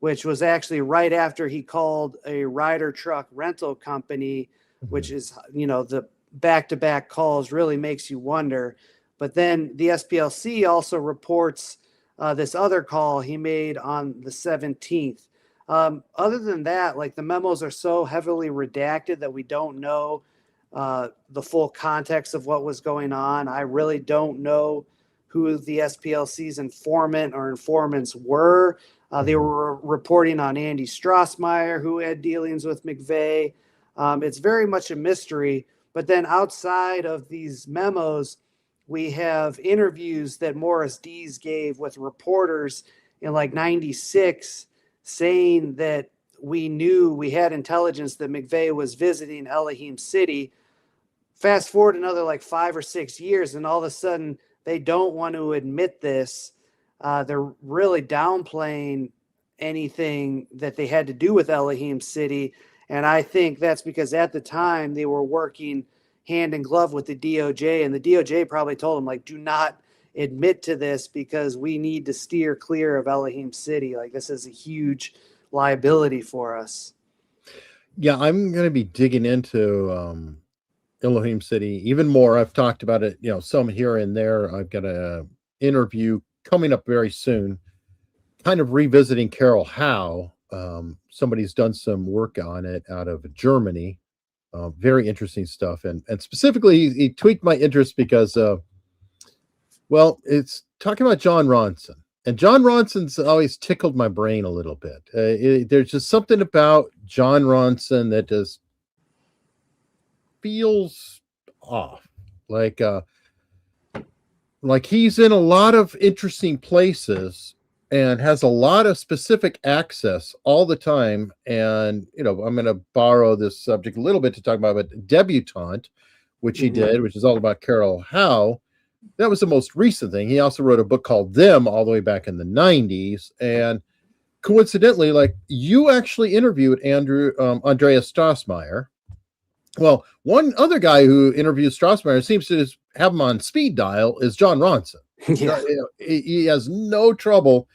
which was actually right after he called a Ryder truck rental company, which is, the back-to-back calls really makes you wonder. But then the SPLC also reports this other call he made on the 17th. Other than that, like, the memos are so heavily redacted that we don't know the full context of what was going on. I really don't know who the SPLC's informant or informants were. They were reporting on Andy Strassmeyer, who had dealings with McVeigh. It's very much a mystery. But then outside of these memos, we have interviews that Morris Dees gave with reporters in like 96, saying that we had intelligence that McVeigh was visiting Elohim City. Fast forward another like 5 or 6 years, and all of a sudden they don't want to admit this. They're really downplaying anything that they had to do with Elohim City. And I think that's because at the time they were working hand in glove with the DOJ, and the DOJ probably told them, like, do not admit to this because we need to steer clear of Elohim City. Like, this is a huge liability for us. Yeah, I'm going to be digging into Elohim City even more. I've talked about it, some here and there. I've got a interview coming up very soon, kind of revisiting Carol Howe. Somebody's done some work on it out of Germany. Very interesting stuff. And specifically, he tweaked my interest because, it's talking about John Ronson. And John Ronson's always tickled my brain a little bit. There's just something about John Ronson that just feels off. Like he's in a lot of interesting places and has a lot of specific access all the time. And, I'm going to borrow this subject a little bit to talk about Debutante, which he did, which is all about Carol Howe. That was the most recent thing. He also wrote a book called Them all the way back in the 90s. And coincidentally, like, you actually interviewed Andreas Strassmeyer. Well, one other guy who interviewed Strassmeyer seems to just have him on speed dial is John Ronson. Yeah. He has no trouble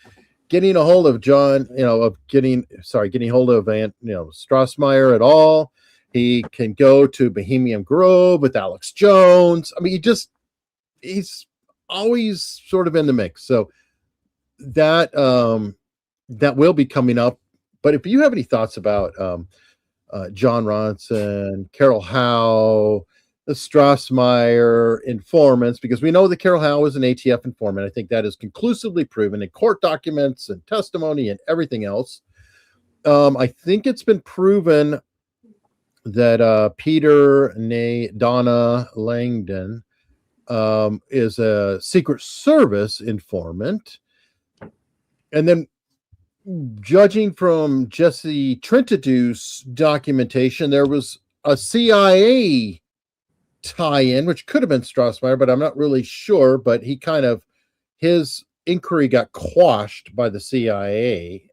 getting a hold of getting hold of Strassmeyer at all. He can go to Bohemian Grove with Alex Jones. I mean, he's always sort of in the mix. So that will be coming up. But if you have any thoughts about John Ronson, Carol Howe, the Strassmeyer informants, because we know that Carol Howe was an ATF informant. I think that is conclusively proven in court documents and testimony and everything else. I think it's been proven that Peter Donna Langdon is a Secret Service informant. And then, judging from Jesse Trentadue's documentation, there was a CIA tie-in, which could have been Strassmeyer, but I'm not really sure. But his inquiry got quashed by the CIA,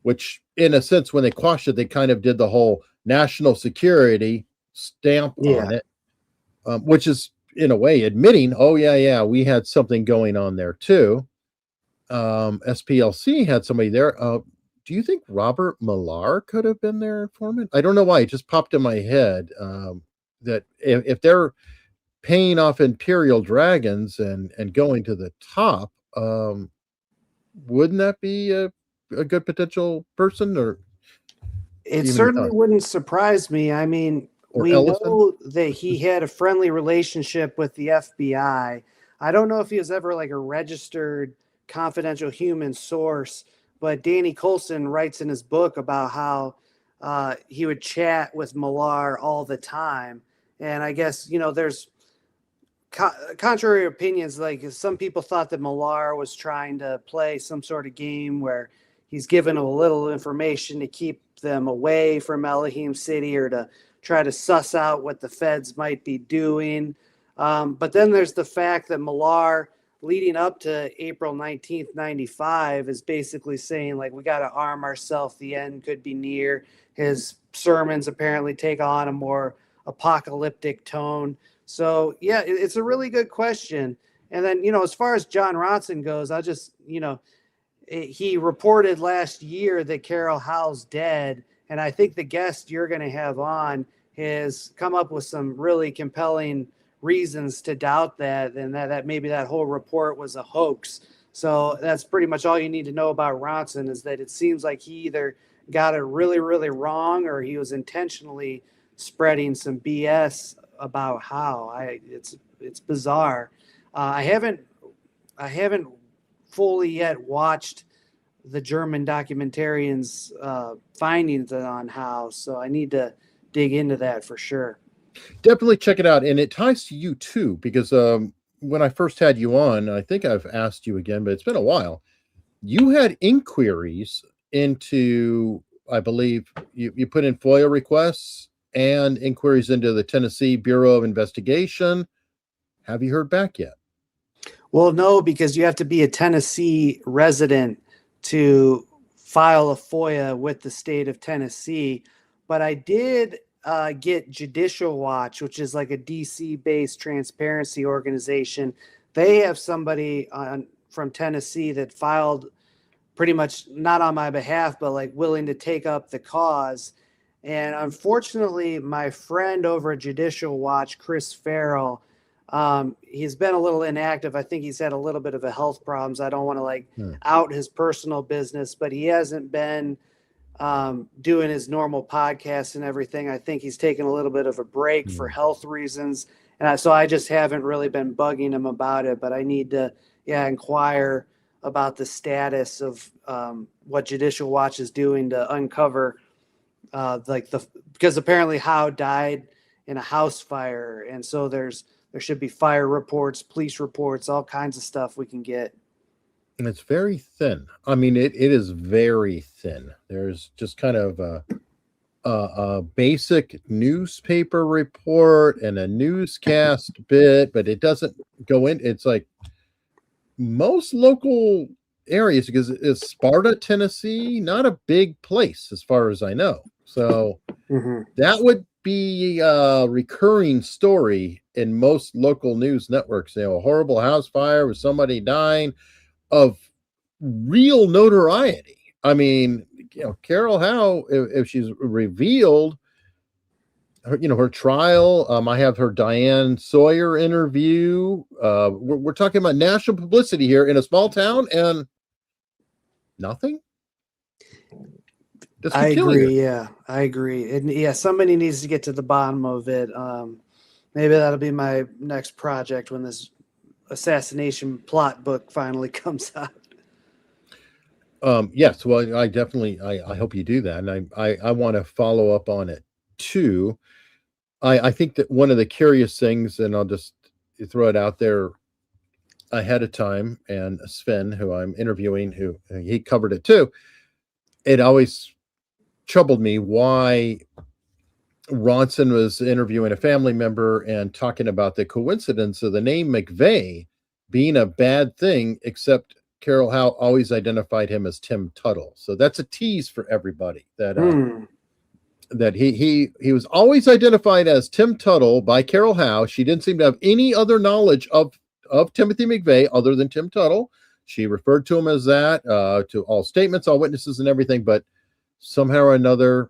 which, in a sense, when they quashed it, they kind of did the whole national security stamp on it, which is, in a way, admitting, we had something going on there too. SPLC had somebody there. Do you think Robert Millar could have been their informant? I don't know why. It just popped in my head that if they're paying off Imperial Dragons and going to the top, wouldn't that be a good potential person? Or it certainly wouldn't surprise me. I mean, or we Ellison? know that he had a friendly relationship with the FBI. I don't know if he was ever like a registered confidential human source, but Danny Coulson writes in his book about how he would chat with Millar all the time. And I guess, there's contrary opinions. Like some people thought that Millar was trying to play some sort of game where he's given a little information to keep them away from Elohim City or to try to suss out what the feds might be doing. But then there's the fact that Millar, leading up to April 19th, 95, is basically saying, like, we got to arm ourselves. The end could be near. His sermons apparently take on a more apocalyptic tone. So, yeah, it's a really good question. And then, as far as John Ronson goes, I just, he reported last year that Carol Howell's dead. And I think the guest you're going to have on has come up with some really compelling reasons to doubt that, and that maybe that whole report was a hoax. So that's pretty much all you need to know about Ronson, is that it seems like he either got it really, really wrong or he was intentionally spreading some BS about how. It's bizarre. I haven't fully yet watched the German documentarians' findings on Howe, so I need to dig into that for sure. Definitely check it out, and it ties to you too, because when I first had you on, I think I've asked you again, but it's been a while. You had inquiries into, I believe, you put in FOIA requests and inquiries into the Tennessee Bureau of Investigation. Have you heard back yet? Well, no, because you have to be a Tennessee resident to file a FOIA with the state of Tennessee. But I did get Judicial Watch, which is like a DC-based transparency organization. They have somebody from Tennessee that filed pretty much not on my behalf, but like willing to take up the cause. And unfortunately, my friend over at Judicial Watch, Chris Farrell, he's been a little inactive. I think he's had a little bit of a health problems. I don't want to out his personal business, but he hasn't been doing his normal podcast and everything. I think he's taken a little bit of a break for health reasons. And so I just haven't really been bugging him about it, but I need to, inquire about the status of what Judicial Watch is doing to uncover because apparently Howe died in a house fire. And so there should be fire reports, police reports, all kinds of stuff we can get. And it's very thin. I mean, it is very thin. There's just kind of a basic newspaper report and a newscast bit, but it doesn't go in. It's like most local areas, because it's Sparta, Tennessee, not a big place as far as I know. So that would be a recurring story in most local news networks. A horrible house fire with somebody dying of real notoriety. I mean, Carol Howe, if she's revealed her trial, I have her Diane Sawyer interview. We're talking about national publicity here in a small town, and nothing. I agree. Yeah, I agree. And somebody needs to get to the bottom of it. Maybe that'll be my next project when this assassination plot book finally comes out. Yes, well, I definitely, I hope you do that, and I want to follow up on it too. I think that one of the curious things, and I'll just throw it out there ahead of time, and Sven, who I'm interviewing, who he covered it too, it always troubled me why Ronson was interviewing a family member and talking about the coincidence of the name McVeigh being a bad thing, except Carol Howe always identified him as Tim Tuttle. So that's a tease for everybody that that he was always identified as Tim Tuttle by Carol Howe. She didn't seem to have any other knowledge of Timothy McVeigh other than Tim Tuttle. She referred to him as that, to all statements, all witnesses, and everything, but somehow or another,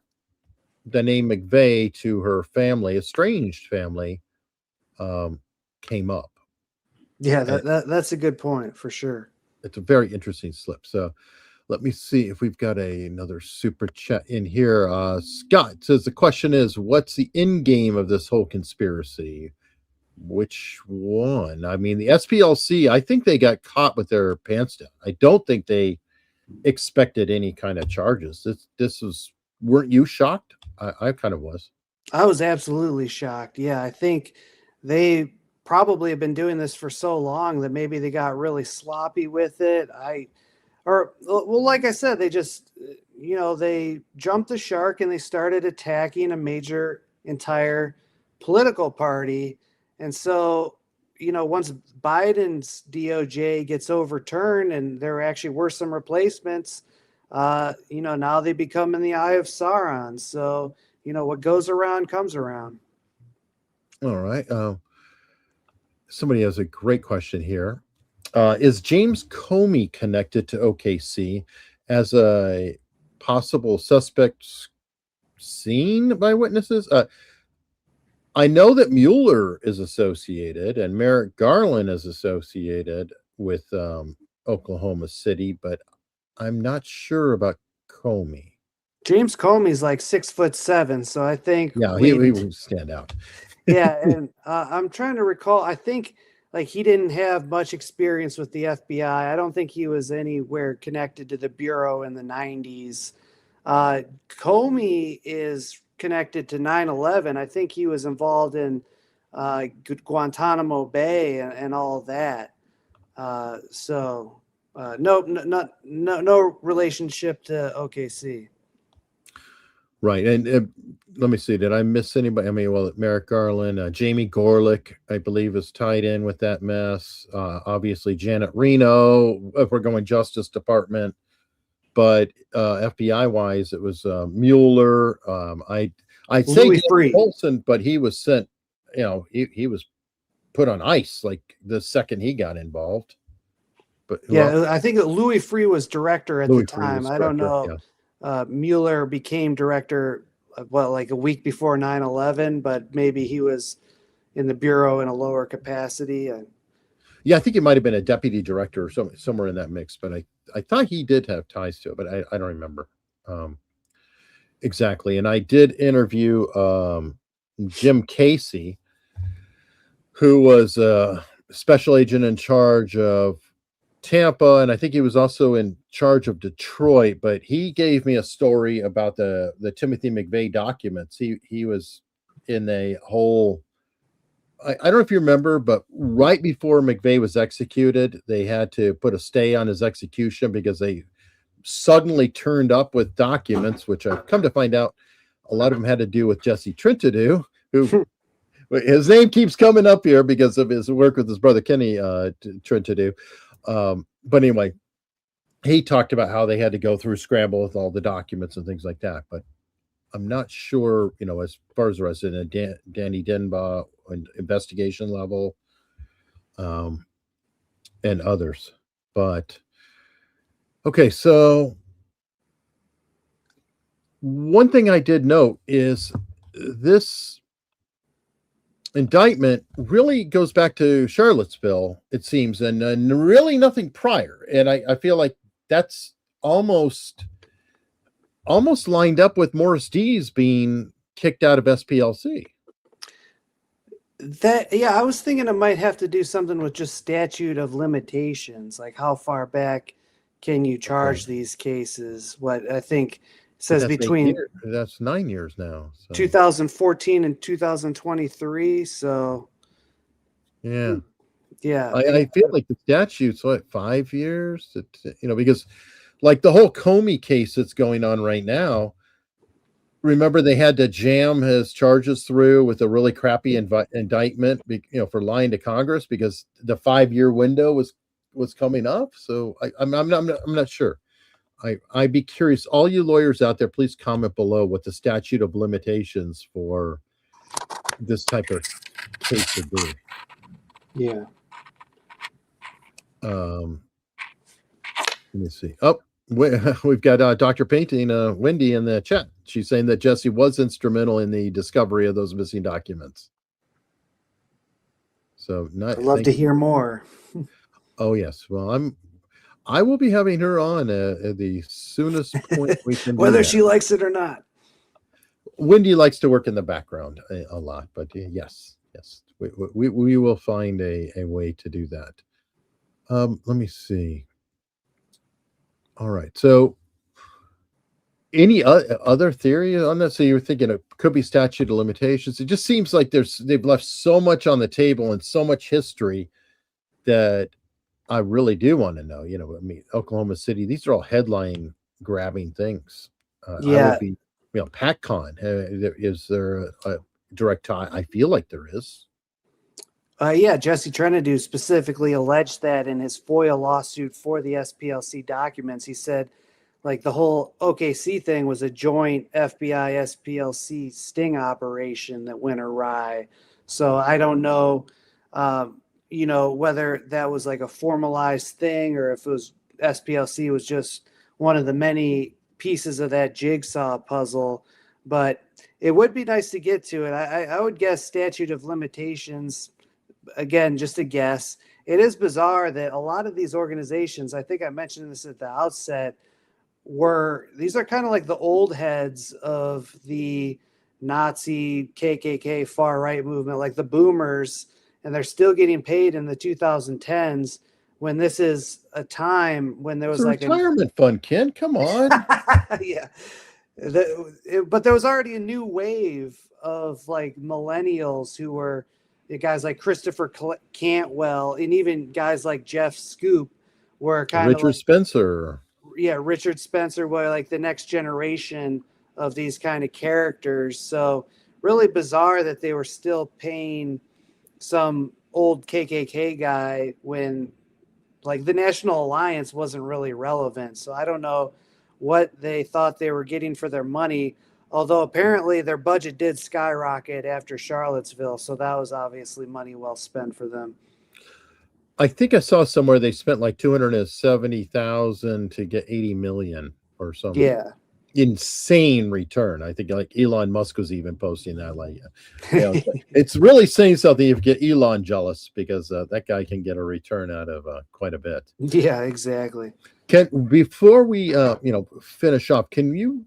the name McVeigh to her family, estranged family, came up. Yeah, that's a good point for sure. It's a very interesting slip. So, Let me see if we've got another super chat in here. Scott says the question is, what's the end game of this whole conspiracy? Which one? I mean, the SPLC, I think they got caught with their pants down. I don't think they expected any kind of charges. This was, weren't you shocked? I kind of was. I was absolutely shocked. Yeah, I think they probably have been doing this for so long that maybe they got really sloppy with it. Well, like I said, they just, they jumped the shark and they started attacking a major entire political party. And so, once Biden's DOJ gets overturned and there actually were some replacements, now they become in the eye of Sauron. So, what goes around comes around. All right. Somebody has a great question here. Is James Comey connected to OKC as a possible suspect seen by witnesses? I know that Mueller is associated and Merrick Garland is associated with Oklahoma City, but I'm not sure about Comey. James Comey's like 6'7", so I think he would stand out. Yeah, and I'm trying to recall. I think like he didn't have much experience with the FBI. I don't think he was anywhere connected to the bureau in the 90s. Comey is connected to 9/11. I think he was involved in Guantanamo Bay and all of that. No relationship to OKC. Right. And let me see. Did I miss anybody? I mean, well, Merrick Garland, Jamie Gorelick, I believe, is tied in with that mess. Obviously, Janet Reno, if we're going Justice Department. But FBI wise, it was Mueller. I'd say Olson, but he was sent, he was put on ice like the second he got involved. But I think that Louis Freeh was director at the time. I don't know. Yeah. Mueller became director, like a week before 9/11, but maybe he was in the bureau in a lower capacity. Yeah, I think he might have been a deputy director or somewhere in that mix, but I thought he did have ties to it, but I don't remember exactly. And I did interview Jim Casey, who was a special agent in charge of Tampa, and I think he was also in charge of Detroit, but he gave me a story about the Timothy McVeigh documents. He was in a whole, I don't know if you remember, but right before McVeigh was executed, they had to put a stay on his execution because they suddenly turned up with documents, which I've come to find out a lot of them had to do with Jesse Trentadue, who his name keeps coming up here because of his work with his brother Kenny Trentadue. But anyway, he talked about how they had to go through scramble with all the documents and things like that. But I'm not sure, as far as the rest of Danny Denbaugh and investigation level, and others. But okay, so one thing I did note is this indictment really goes back to Charlottesville, it seems, and really nothing prior. And I feel like that's almost lined up with Morris Dees being kicked out of SPLC. I was thinking it might have to do something with just statute of limitations, like how far back can you charge these cases? What I think says between that's 9 years now, so. 2014 and 2023. So yeah, yeah, I feel like the statute's 5 years, because like the whole Comey case that's going on right now. Remember, they had to jam his charges through with a really crappy indictment, for lying to Congress because the 5-year window was coming up. So I'm not sure. I'd be curious. All you lawyers out there, please comment below what the statute of limitations for this type of case would be. Yeah. Let me see. Oh, we've got Dr. Painting, Wendy in the chat. She's saying that Jesse was instrumental in the discovery of those missing documents. So I'd love to hear more. Oh yes. Well, I will be having her on at the soonest point we can do Whether that. she likes it or not. Wendy likes to work in the background a lot, but yes, we will find a way to do that. Let me see. All right, so any other theory on that? So you're thinking it could be statute of limitations. It just seems like they've left so much on the table and so much history that I really do want to know. I mean, Oklahoma City, these are all headline grabbing things. I Yeah. would be, Patcon. Is there a direct tie? I feel like there is. Yeah, Jesse Trentadue specifically alleged that in his FOIA lawsuit for the SPLC documents. He said, like, the whole OKC thing was a joint FBI SPLC sting operation that went awry. So I don't know, whether that was like a formalized thing or if it was SPLC was just one of the many pieces of that jigsaw puzzle. But it would be nice to get to it. I would guess statute of limitations. Again, just a guess. It is bizarre that a lot of these organizations, I think I mentioned this at the outset, these are kind of like the old heads of the Nazi KKK far right movement, like the boomers, and they're still getting paid in the 2010s when this is a time when there was It's a like retirement fund, Ken. Come on. yeah. But there was already a new wave of like millennials who were guys like Christopher Cantwell and even guys like Jeff Scoop were kind of Richard like, Spencer. yeah, Richard Spencer were like the next generation of these kind of characters. So really bizarre that they were still paying some old KKK guy when like the National Alliance wasn't really relevant. So I don't know what they thought they were getting for their money, although apparently their budget did skyrocket after Charlottesville. So that was obviously money well spent for them. I think I saw somewhere they spent like 270,000 to get 80 million or some insane return. I think like Elon Musk was even posting that. Like, it's really saying something if you get Elon jealous because that guy can get a return out of quite a bit. Yeah, exactly. Before we finish up, can you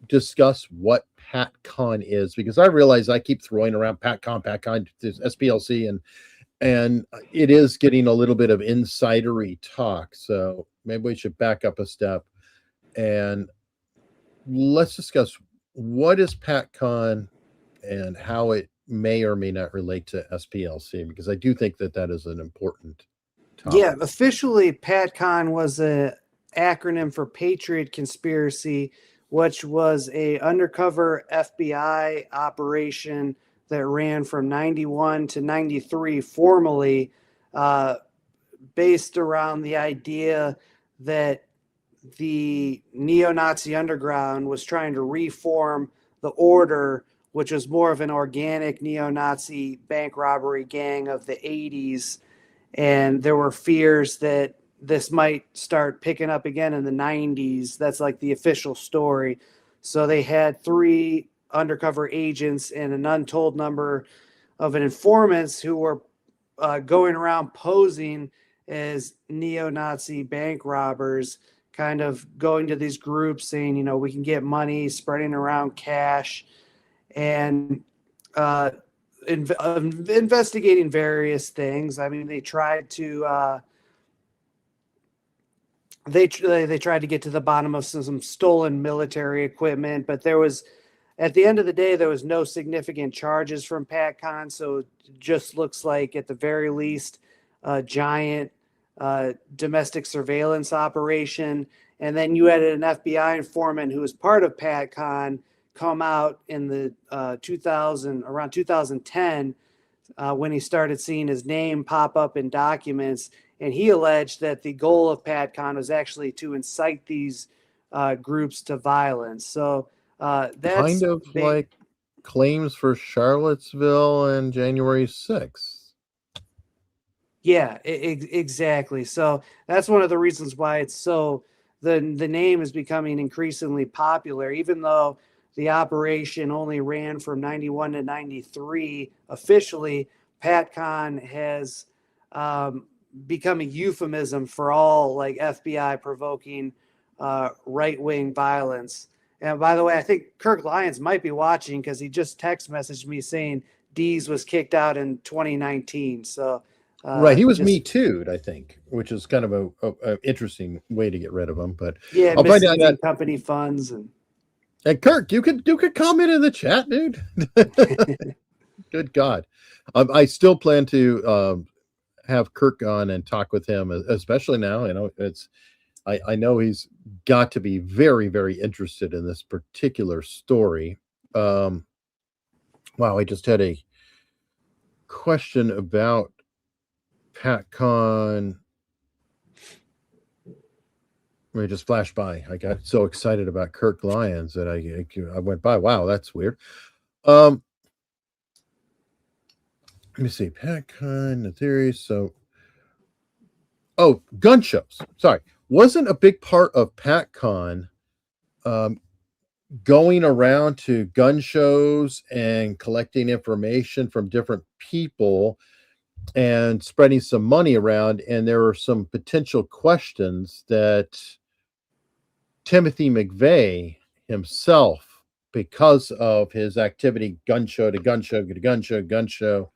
discuss what Patcon is? Because I realize I keep throwing around Patcon, SPLC, and it is getting a little bit of insidery talk. So maybe we should back up a step and let's discuss what is Patcon and how it may or may not relate to SPLC, because I do think that is an important topic. Yeah, officially Patcon was an acronym for Patriot Conspiracy, which was a undercover FBI operation that ran from 91 to 93 formally, based around the idea that the neo-Nazi underground was trying to reform the order, which was more of an organic neo-Nazi bank robbery gang of the 80s. And there were fears that this might start picking up again in the 90s. That's like the official story. So they had 3 undercover agents and an untold number of informants who were going around posing as neo-Nazi bank robbers, kind of going to these groups saying, we can get money, spreading around cash, and investigating various things. I mean, they tried to they tried to get to the bottom of some stolen military equipment, but at the end of the day, there was no significant charges from Patcon. So it just looks like, at the very least, a giant domestic surveillance operation. And then you had an FBI informant who was part of Patcon come out in the around 2010 when he started seeing his name pop up in documents. And he alleged that the goal of Patcon was actually to incite these groups to violence. So that's kind of like claims for Charlottesville and January 6th. Yeah, exactly. So that's one of the reasons why the name is becoming increasingly popular, even though the operation only ran from 91 to 93 officially. Patcon has become a euphemism for all like FBI provoking right-wing violence. And by the way, I think Kirk Lyons might be watching because he just text messaged me saying Dees was kicked out in 2019. So right, he was Me Too'd, I think, which is kind of a interesting way to get rid of him. But yeah, I'll find out that company funds and Kirk, you could comment in the chat, dude. Good God, I still plan to have Kirk on and talk with him, especially now. You know, I know he's got to be very, very interested in this particular story. Wow, I just had a question about Patcon. Let me just flash by. I got so excited about Kirk Lyons that I went by. Wow, that's weird. Let me see. Patcon, the theories. So, gun shows. Sorry. Wasn't a big part of Patcon going around to gun shows and collecting information from different people and spreading some money around. And there were some potential questions that Timothy McVeigh himself, because of his activity, gun show to gun show to gun show,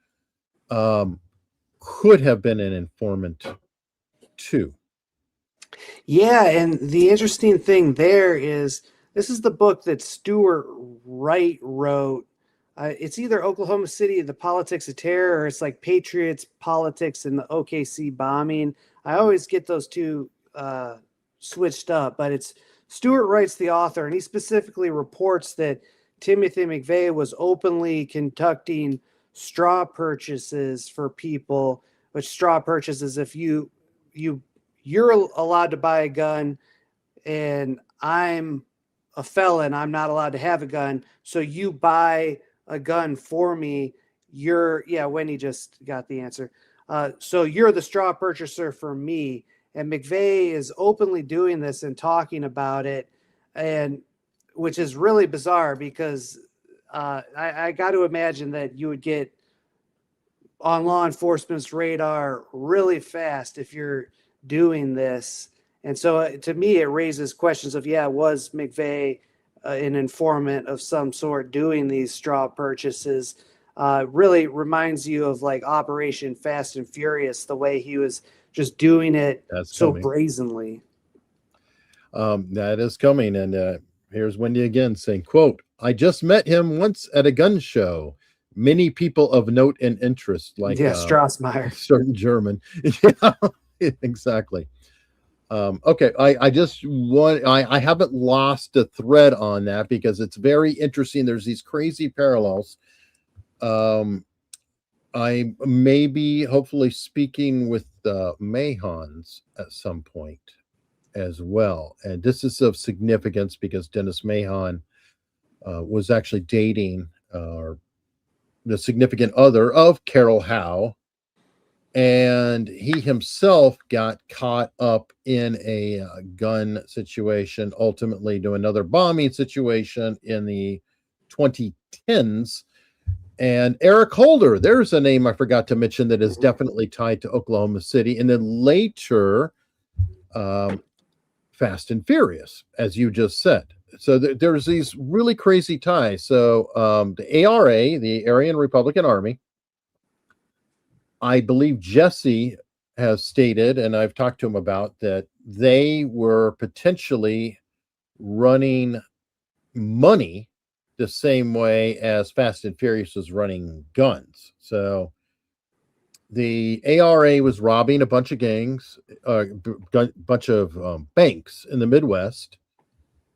could have been an informant too. Yeah, and the interesting thing there is this is the book that Stuart Wright wrote. It's either Oklahoma City, The Politics of Terror, or it's like Patriots, Politics, and the OKC bombing. I always get those two switched up, but it's Stuart Wright's the author, and he specifically reports that Timothy McVeigh was openly conducting straw purchases for people, which straw purchases if you're allowed to buy a gun and I'm a felon, I'm not allowed to have a gun. So you buy a gun for me. Wendy just got the answer. So you're the straw purchaser for me. And McVeigh is openly doing this and talking about it, and which is really bizarre because I got to imagine that you would get on law enforcement's radar really fast if you're doing this. And so to me, it raises questions of, was McVeigh an informant of some sort doing these straw purchases? Really reminds you of like Operation Fast and Furious, the way he was just doing it brazenly. That is coming. And here's Wendy again saying, quote, "I just met him once at a gun show. Many people of note and interest, like Strassmeyer, certain German." Yeah, exactly. Okay, I haven't lost a thread on that because it's very interesting. There's these crazy parallels. I may be hopefully speaking with the Mahons at some point as well. And this is of significance because Dennis Mahon was actually dating the significant other of Carol Howe. And he himself got caught up in a gun situation, ultimately to another bombing situation in the 2010s. And Eric Holder, there's a name I forgot to mention that is definitely tied to Oklahoma City. And then later, Fast and Furious, as you just said. So there's these really crazy ties. So the ARA, the Aryan Republican Army, I believe Jesse has stated, and I've talked to him about, that they were potentially running money the same way as Fast and Furious was running guns. So the ARA was robbing a bunch of gangs, bunch of banks in the Midwest,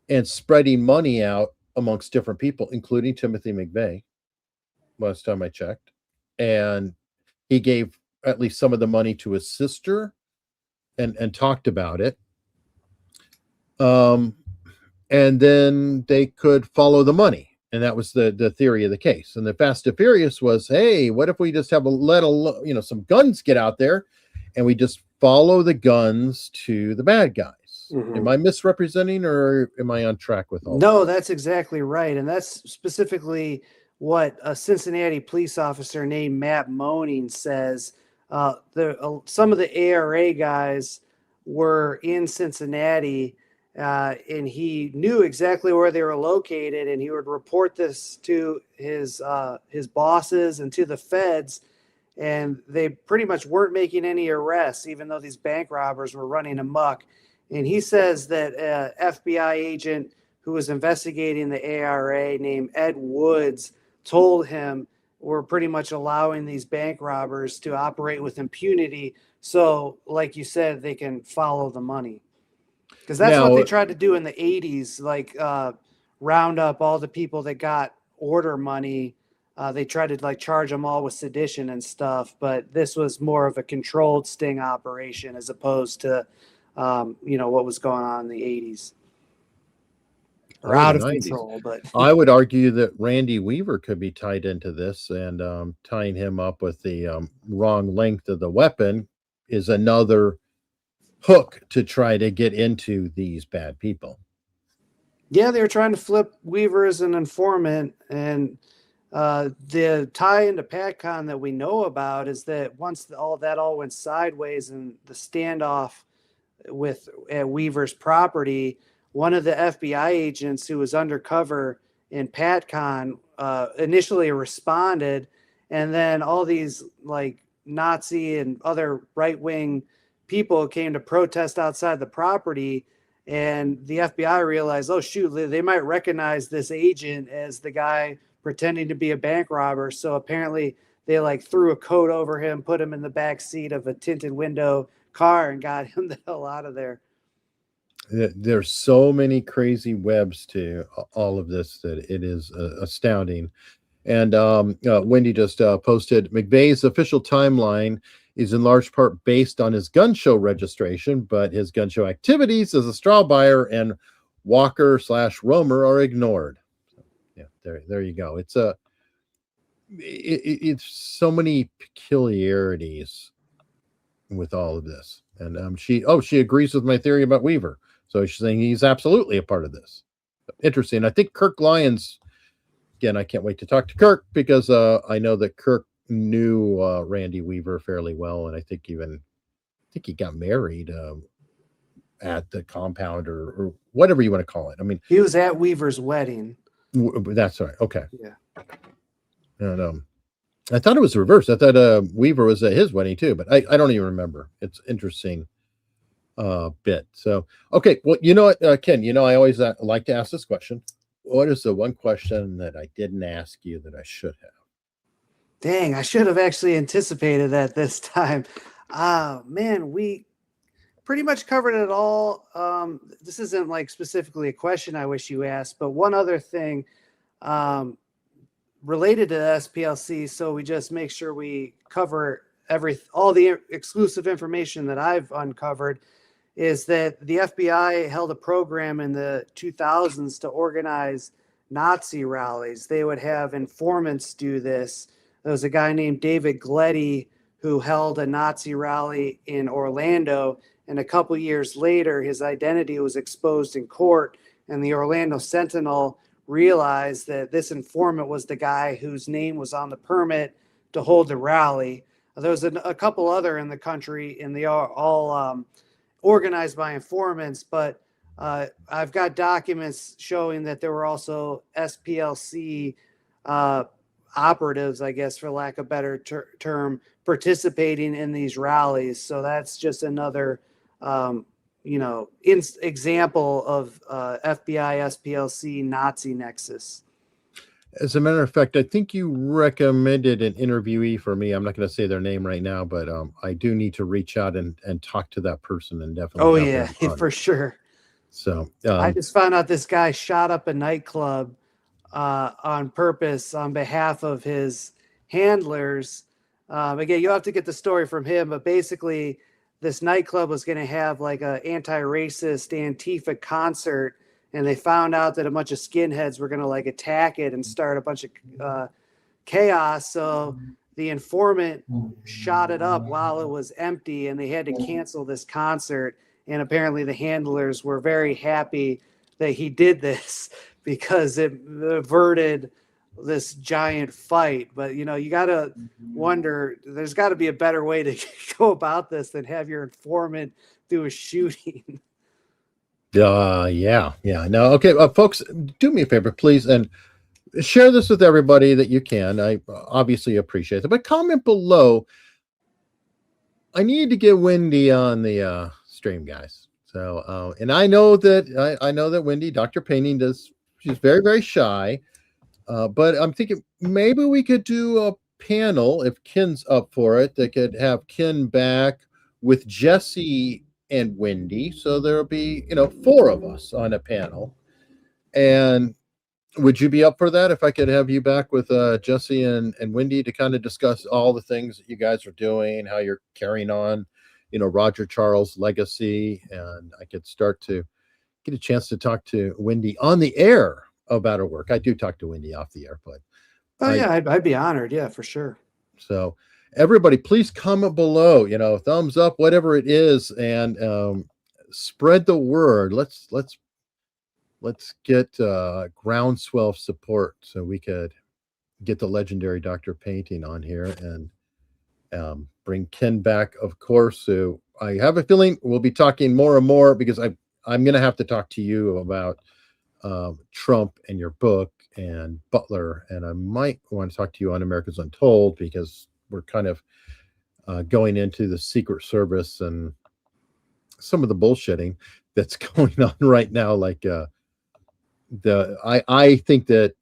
and spreading money out amongst different people, including Timothy McVeigh, last time I checked. And he gave at least some of the money to his sister and talked about it. And then they could follow the money. And that was the theory of the case. And the Fast and Furious was, hey, what if we just have some guns get out there and we just follow the guns to the bad guys? Mm-hmm. Am I misrepresenting or am I on track with all No, that's exactly right. And that's specifically what a Cincinnati police officer named Matt Moaning says some of the ARA guys were in Cincinnati, and he knew exactly where they were located, and he would report this to his bosses and to the feds, and they pretty much weren't making any arrests, even though these bank robbers were running amok. And he says that an FBI agent who was investigating the ARA named Ed Woods told him, we're pretty much allowing these bank robbers to operate with impunity. So, like you said, they can follow the money. Because that's what they tried to do in the 80s, like round up all the people that got order money. They tried to like charge them all with sedition and stuff. But this was more of a controlled sting operation as opposed to, what was going on in the 80s. Or out of 90s. Control, but I would argue that Randy Weaver could be tied into this, and tying him up with the wrong length of the weapon is another hook to try to get into these bad people. Yeah, they were trying to flip Weaver as an informant, and the tie into Patcon that we know about is that once all went sideways and the standoff with Weaver's property, one of the FBI agents who was undercover in Patcon initially responded, and then all these like Nazi and other right-wing people came to protest outside the property, and the FBI realized, oh shoot, they might recognize this agent as the guy pretending to be a bank robber. So apparently they like threw a coat over him, put him in the back seat of a tinted window car, and got him the hell out of there. There's so many crazy webs to all of this that it is astounding. And Wendy just posted, McVeigh's official timeline is in large part based on his gun show registration, but his gun show activities as a straw buyer and walker/roamer are ignored. So, yeah, there you go. It's it's so many peculiarities with all of this. And she agrees with my theory about Weaver. So she's saying he's absolutely a part of this. Interesting. I think Kirk Lyons, again, I can't wait to talk to Kirk because I know that Kirk knew Randy Weaver fairly well. And I think he got married at the compound or whatever you want to call it. I mean, he was at Weaver's wedding. That's right. Okay. Yeah. And I thought it was reversed. I thought Weaver was at his wedding too, but I don't even remember. It's interesting bit. So, okay. Well, you know what, Ken, I always like to ask this question. What is the one question that I didn't ask you that I should have? Dang, I should have actually anticipated that this time. Man, we pretty much covered it all. This isn't like specifically a question I wish you asked, but one other thing related to the SPLC, so we just make sure we cover all the exclusive information that I've uncovered, is that the FBI held a program in the 2000s to organize Nazi rallies. They would have informants do this. There was a guy named David Gleddy who held a Nazi rally in Orlando, and a couple years later, his identity was exposed in court, and the Orlando Sentinel realized that this informant was the guy whose name was on the permit to hold the rally. There was a couple other in the country, and they are all organized by informants, but I've got documents showing that there were also SPLC operatives, I guess, for lack of a better term, participating in these rallies. So that's just another, example of FBI, SPLC, Nazi nexus. As a matter of fact, I think you recommended an interviewee for me. I'm not going to say their name right now, but I do need to reach out and talk to that person and definitely. Oh yeah, for sure. So I just found out this guy shot up a nightclub on purpose on behalf of his handlers. Again, you'll have to get the story from him, but basically this nightclub was going to have like a anti-racist Antifa concert, and they found out that a bunch of skinheads were going to like attack it and start a bunch of chaos. So the informant shot it up while it was empty, and they had to cancel this concert. And apparently the handlers were very happy that he did this because it averted this giant fight. But you know, you got to wonder, there's got to be a better way to go about this than have your informant do a shooting. Yeah. No, okay, folks, do me a favor, please, and share this with everybody that you can. I obviously appreciate it, but comment below. I need to get Wendy on the stream, guys. So, and I know that I know that Wendy, Dr. Painting, does. She's very, very shy. But I'm thinking maybe we could do a panel if Ken's up for it. That could have Ken back with Jesse and Wendy, so there'll be 4 of us on a panel. And would you be up for that if I could have you back with Jesse and Wendy to kind of discuss all the things that you guys are doing, how you're carrying on, Roger Charles' legacy, and I could start to get a chance to talk to Wendy on the air about her work. I do talk to Wendy off the air, but Yeah, I'd be honored. Yeah, for sure. So everybody, please comment below, thumbs up, whatever it is, and spread the word. Let's get groundswell support so we could get the legendary Dr. Painting on here and bring Ken back, of course. So I have a feeling we'll be talking more and more, because I'm going to have to talk to you about Trump and your book and Butler, and I might want to talk to you on America's Untold, because we're kind of going into the Secret Service and some of the bullshitting that's going on right now. Like I think that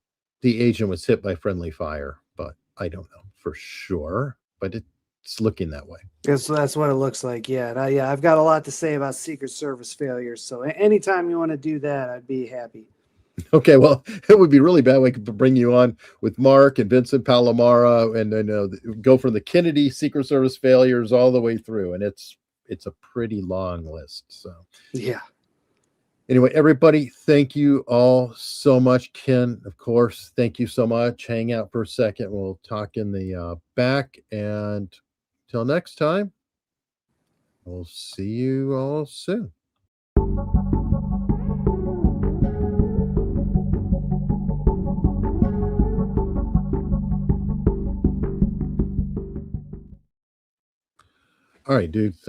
the agent was hit by friendly fire, but I don't know for sure, but it's looking that way. So that's what it looks like. Yeah. I've got a lot to say about Secret Service failures. So anytime you want to do that, I'd be happy. Okay, well, it would be really bad. We could bring you on with Mark and Vincent Palomara, and then go from the Kennedy Secret Service failures all the way through, and it's a pretty long list. So yeah. Anyway, everybody, thank you all so much. Ken, of course, thank you so much. Hang out for a second. We'll talk in the back, and till next time, we'll see you all soon. All right, dude. Thank